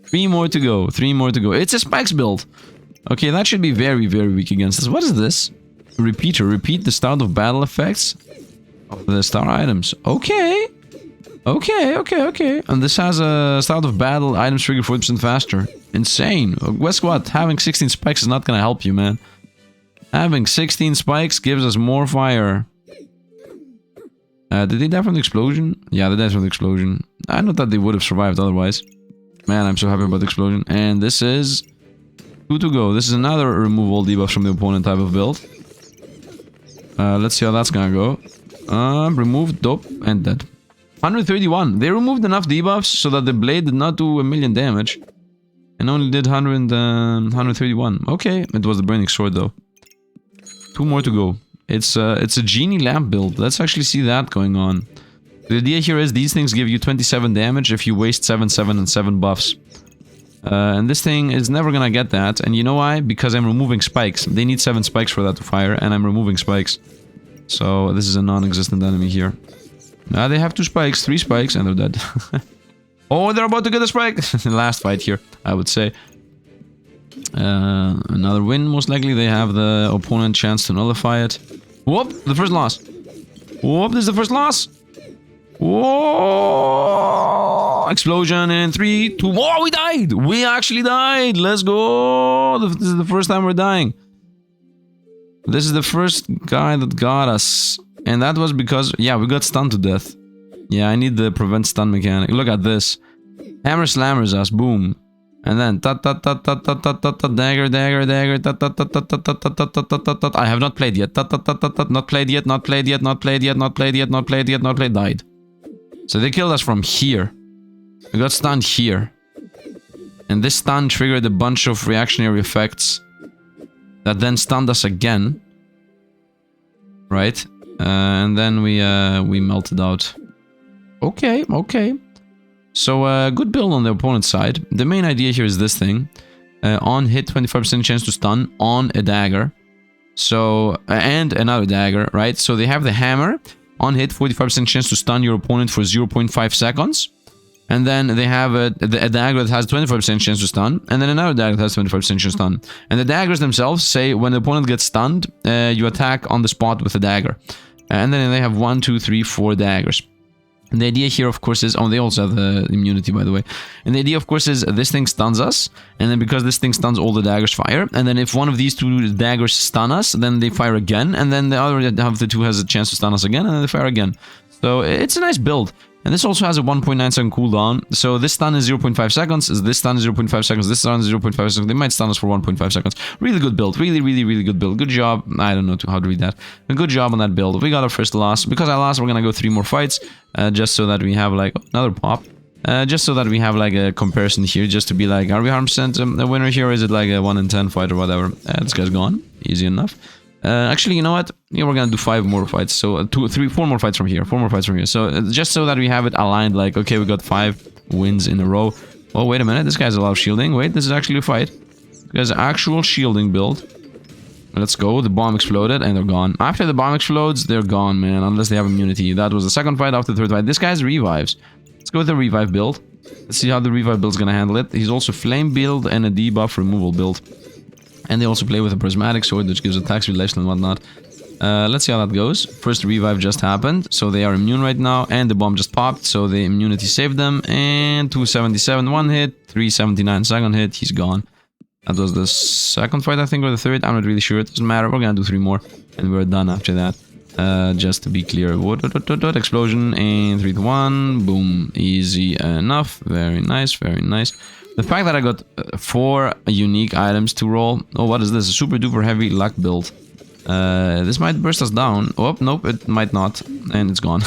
3 more to go. 3 more to go. It's a spikes build. Okay, that should be very, very weak against us. What is this? Repeater. Repeat the start of battle effects of the star items. Okay. Okay. And this has a start of battle items trigger 40% faster. Insane. Guess what? Having 16 spikes is not gonna help you, man. Having 16 spikes gives us more fire. Did they die from the explosion? Yeah, they died from the explosion. I know that they would have survived otherwise. Man, I'm so happy about the explosion. And this is 2 to go. This is another removal debuff from the opponent type of build. Let's see how that's gonna go. Removed, dope, and dead. 131. They removed enough debuffs so that the blade did not do 1,000,000 damage. And only did 131. Okay, it was the burning sword though. 2 more to go. It's a genie lamp build. Let's actually see that going on. The idea here is these things give you 27 damage if you waste 7, 7, and 7 buffs. And this thing is never gonna get that. And you know why? Because I'm removing spikes. They need 7 spikes for that to fire, and I'm removing spikes. So this is a non-existent enemy here. Now they have 2 spikes, 3 spikes, and they're dead. Oh, they're about to get a spike! Last fight here, I would say. Another win, most likely. They have the opponent chance to nullify it. Whoop! The first loss. Whoop! This is the first loss. Whoa! Explosion in 3, 2. Oh, we died! We actually died! Let's go! This is the first time we're dying. This is the first guy that got us. And that was because, yeah, we got stunned to death. Yeah, I need the prevent stun mechanic. Look at this. Hammer slammers us. Boom. And then dagger, I have not played yet. Not played yet. Died. So they killed us from here. We got stunned here. And this stun triggered a bunch of reactionary effects that then stunned us again. Right? And then we melted out. Okay. So, good build on the opponent's side. The main idea here is this thing. On hit, 25% chance to stun on a dagger. So, and another dagger, right? So they have the hammer. On hit, 45% chance to stun your opponent for 0.5 seconds. And then they have a dagger that has 25% chance to stun. And then another dagger that has 25% chance to stun. And the daggers themselves say when the opponent gets stunned, you attack on the spot with a dagger. And then they have 1, 2, 3, 4 daggers. And the idea here, of course, is... Oh, they also have the immunity, by the way. And the idea, of course, is this thing stuns us. And then because this thing stuns, all the daggers fire. And then if one of these 2 daggers stun us, then they fire again. And then the other of the 2 has a chance to stun us again. And then they fire again. So it's a nice build. And this also has a 1.9 second cooldown. So this stun is 0.5 seconds. This stun is 0.5 seconds. This stun is 0.5 seconds. They might stun us for 1.5 seconds. Really good build. Really good build. Good job. I don't know how to read that. A good job on that build. We got our first loss. Because I lost, we're gonna go 3 more fights. Just so that we have like another pop. Just so that we have like a comparison here. Just to be like, are we 100% a winner here? Or is it like a 1 in 10 fight or whatever? This guy's gone. Easy enough. Actually, you know what? Yeah, we're gonna do 5 more fights. So 2, 3, 4 more fights from here. 4 more fights from here. So just so that we have it aligned, like, okay, we got 5 wins in a row. Oh, wait a minute. This guy's a lot of shielding. Wait, this is actually a fight. This guy's actual shielding build. Let's go. The bomb exploded and they're gone. After the bomb explodes, they're gone, man. Unless they have immunity. That was the second fight. After the third fight, this guy's revives. Let's go with the revive build. Let's see how the revive build's gonna handle it. He's also flame build and a debuff removal build. And they also play with a prismatic sword, which gives attacks, relation, and whatnot. Let's see how that goes. First revive just happened, so they are immune right now. And the bomb just popped, so the immunity saved them. And 277 1 hit, 379 second hit, he's gone. That was the second fight, I think, or the third. I'm not really sure. It doesn't matter. We're gonna do 3 more, and we're done after that. Just to be clear. Explosion, and 3 to 1. Boom. Easy enough. Very nice, very nice. The fact that I got 4 unique items to roll... Oh, what is this? A super duper heavy luck build. This might burst us down. Oh, nope, it might not. And it's gone.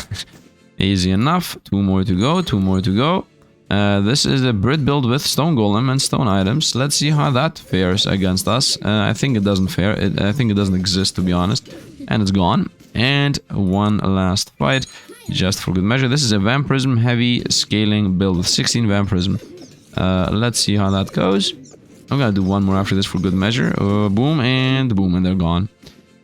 Easy enough. 2 more to go, 2 more to go. This is a Brit build with stone golem and stone items. Let's see how that fares against us. I think it doesn't fare. I think it doesn't exist, to be honest. And it's gone. And one last fight, just for good measure. This is a vampirism heavy scaling build with 16 vampirism. Let's see how that goes. I'm gonna do one more after this for good measure. Boom, and they're gone.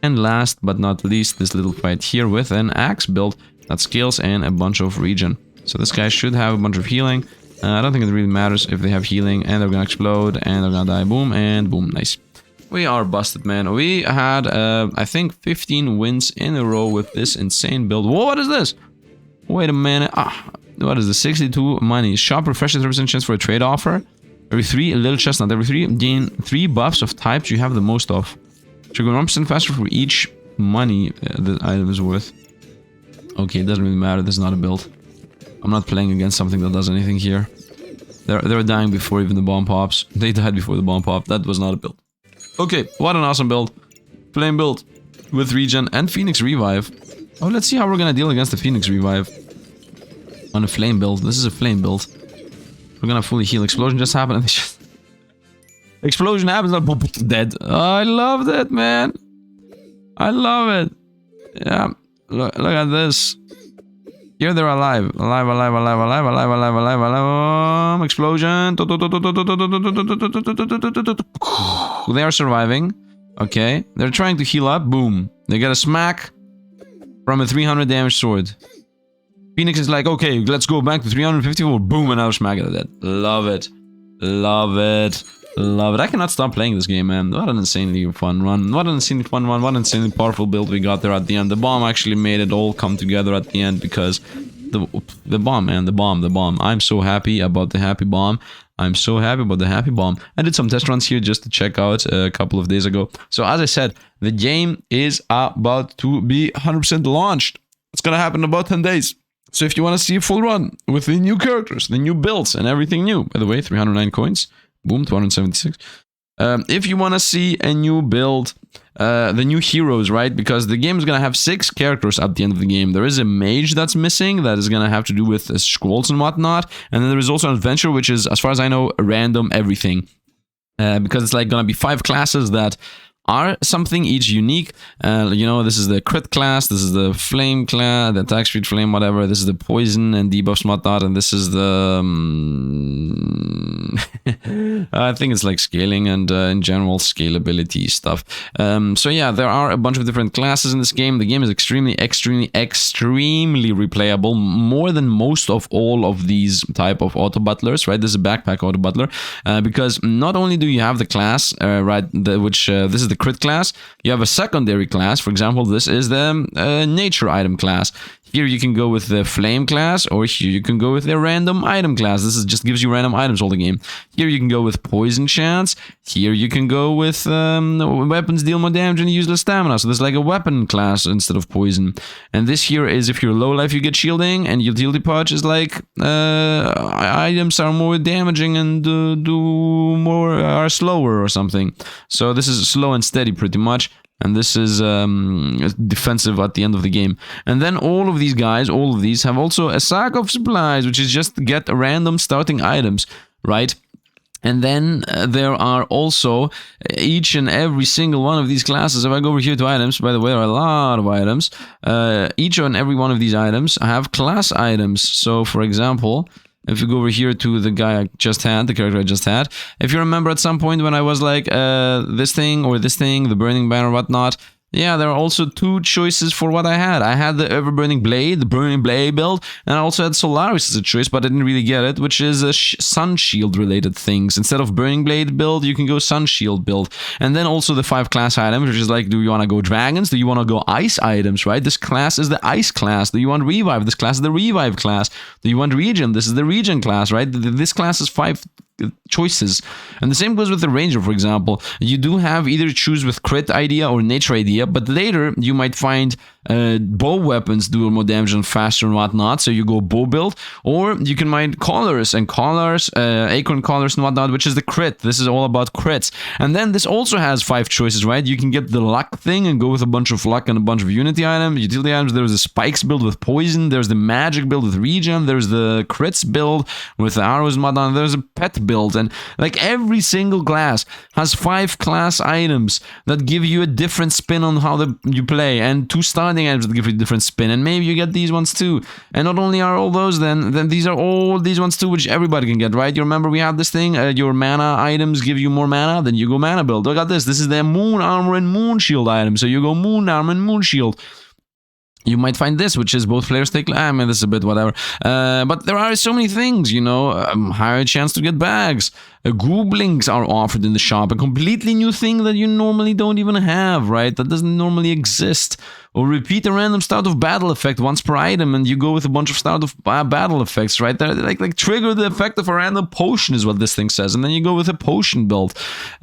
And last but not least, this little fight here with an axe build that scales and a bunch of regen. So this guy should have a bunch of healing. I don't think it really matters if they have healing, and they're gonna explode, and they're gonna die. Boom, and boom. Nice. We are busted, man. We had, I think, 15 wins in a row with this insane build. Whoa, what is this? Wait a minute. What is this? 62 money. Shop refreshes 30% chance for a trade offer. Every 3, a little chestnut. Every 3, gain 3 buffs of types you have the most of. Trigger 1% faster for each money the item is worth. Okay, it doesn't really matter. This is not a build. I'm not playing against something that does anything here. They're dying before even the bomb pops. They died before the bomb popped. That was not a build. Okay, what an awesome build. Flame build with regen and Phoenix Revive. Oh, let's see how we're gonna deal against the Phoenix Revive. On a flame build. This is a flame build. We're gonna fully heal. Explosion just happened and just... Explosion happens, like, boom, dead. I love that, man. I love it. Yeah, look at this. Here they're alive. Alive. Explosion. They are surviving. Okay. They're trying to heal up. Boom. They get a smack from a 300 damage sword. Phoenix is like, okay, let's go back to 354. Boom, another smack at it. Love it. Love it. Love it. I cannot stop playing this game, man. What an insanely fun run. What an insanely fun run. What an insanely powerful build we got there at the end. The bomb actually made it all come together at the end because the bomb, man. The bomb. I'm so happy about the happy bomb. I'm so happy about the happy bomb. I did some test runs here just to check out a couple of days ago. So as I said, the game is about to be 100% launched. It's gonna happen in about 10 days. So if you want to see a full run with the new characters, the new builds, and everything new, by the way, 309 coins. Boom, 276. If you want to see a new build, the new heroes, right? Because the game is going to have 6 characters at the end of the game. There is a mage that's missing that is going to have to do with scrolls and whatnot. And then there is also an adventure, which is, as far as I know, random everything. Because it's like going to be 5 classes that are something each unique. You know, this is the crit class, this is the flame class, the attack speed flame, whatever. This is the poison and debuffs and whatnot, and this is the I think it's like scaling and in general scalability stuff. So yeah, there are a bunch of different classes in this game. The game is extremely replayable, more than most of all of these type of Autobattlers, right? This is a backpack Autobattler, because not only do you have the class, right, this is the crit class, you have a secondary class. For example, this is the nature item class. Here you can go with the flame class, or here you can go with the random item class. This is just gives you random items all the game. Here you can go with poison chance. Here you can go with weapons deal more damage and useless stamina. So there's like a weapon class instead of poison. And this here is if you're low life, you get shielding, and utility punch is like items are more damaging and are slower or something. So this is slow and steady pretty much. And this is defensive at the end of the game. And then all of these guys, all of these have also a sack of supplies, which is just to get random starting items, right? And then there are also each and every single one of these classes. If I go over here to items, by the way, there are a lot of items. Each and every one of these items have class items. So, for example, if you go over here to the guy I just had, the character I just had, if you remember at some point when I was like, this thing or this thing, the burning banner or whatnot, yeah, there are also 2 choices for what I had. I had the Ever-Burning Blade, the Burning Blade build, and I also had Solaris as a choice, but I didn't really get it, which is a Sun Shield related things. Instead of Burning Blade build, you can go Sun Shield build. And then also the 5 class items, which is like, do you want to go dragons? Do you want to go ice items, right? This class is the ice class. Do you want revive? This class is the revive class. Do you want regen? This is the regen class, right? This class is 5 choices. And the same goes with the ranger, for example. You do have either choose with crit idea or nature idea, but later you might find bow weapons do more damage and faster and whatnot, so you go bow build, or you can mind collars and collars, acorn collars and whatnot, which is the crit. This is all about crits. And then this also has 5 choices, right? You can get the luck thing and go with a bunch of luck and a bunch of unity items, utility items. There's the spikes build with poison, there's the magic build with regen, there's the crits build with the arrows and whatnot, there's a pet build, and like every single class has 5 class items that give you a different spin on how you play, and 2 starting items that give you a different spin, and maybe you get these ones too. And not only are all those, then these are all these ones too, which everybody can get, right? You remember we had this thing, your mana items give you more mana, then you go mana build. Look at this. This is the moon armor and moon shield item, so you go moon armor and moon shield. You might find this, which is both players take... I mean, this is a bit whatever. But there are so many things, you know. Higher chance to get bags. Gooblings are offered in the shop. A completely new thing that you normally don't even have, right? That doesn't normally exist. Or repeat a random start of battle effect once per item, and you go with a bunch of start of battle effects, right? They're like trigger the effect of a random potion is what this thing says. And then you go with a potion build.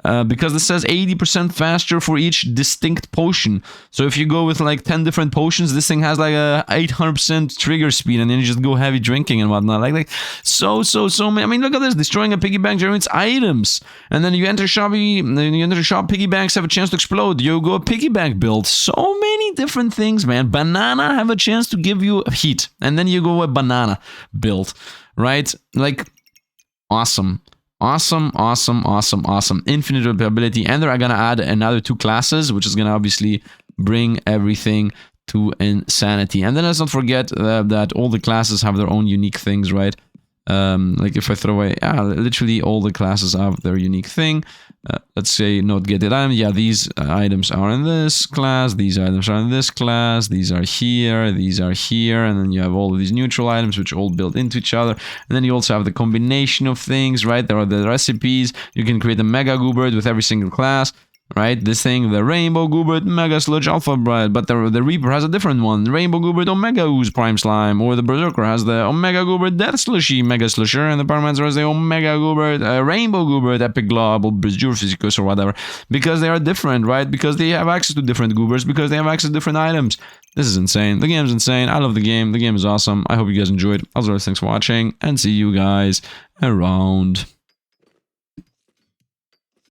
Because this says 80% faster for each distinct potion. So if you go with like 10 different potions, this thing has like a 800% trigger speed, and then you just go heavy drinking and whatnot. Like so many. I mean, look at this. Destroying a piggy bank generates items. And then you enter shop, piggy banks have a chance to explode. You go a piggy bank build. So many different things, man. Banana have a chance to give you heat, and then you go a banana build, right? Like awesome. Infinite ability, and they're gonna add another 2 classes, which is gonna obviously bring everything to insanity. And then let's not forget that all the classes have their own unique things, right? Like if I throw away, literally all the classes have their unique thing. Let's say not get it item. Yeah, these items are in this class, these items are in this class, these are here, and then you have all of these neutral items which all build into each other. And then you also have the combination of things, right? There are the recipes. You can create a mega goobert with every single class. Right, this thing, the Rainbow Goobert, Mega Sludge, Alpha Bright, but the Reaper has a different one. Rainbow Goobert, Omega Ooze, Prime Slime, or the Berserker has the Omega Goobert, Death Slushy, Mega Slusher, and the Pyromancer has the Omega Goobert, Rainbow Goobert, Epic Glob, or Brazure Physicus, or whatever. Because they are different, right? Because they have access to different Goobers, because they have access to different items. This is insane. The game's insane. I love the game. The game is awesome. I hope you guys enjoyed. As always, thanks for watching, and see you guys around.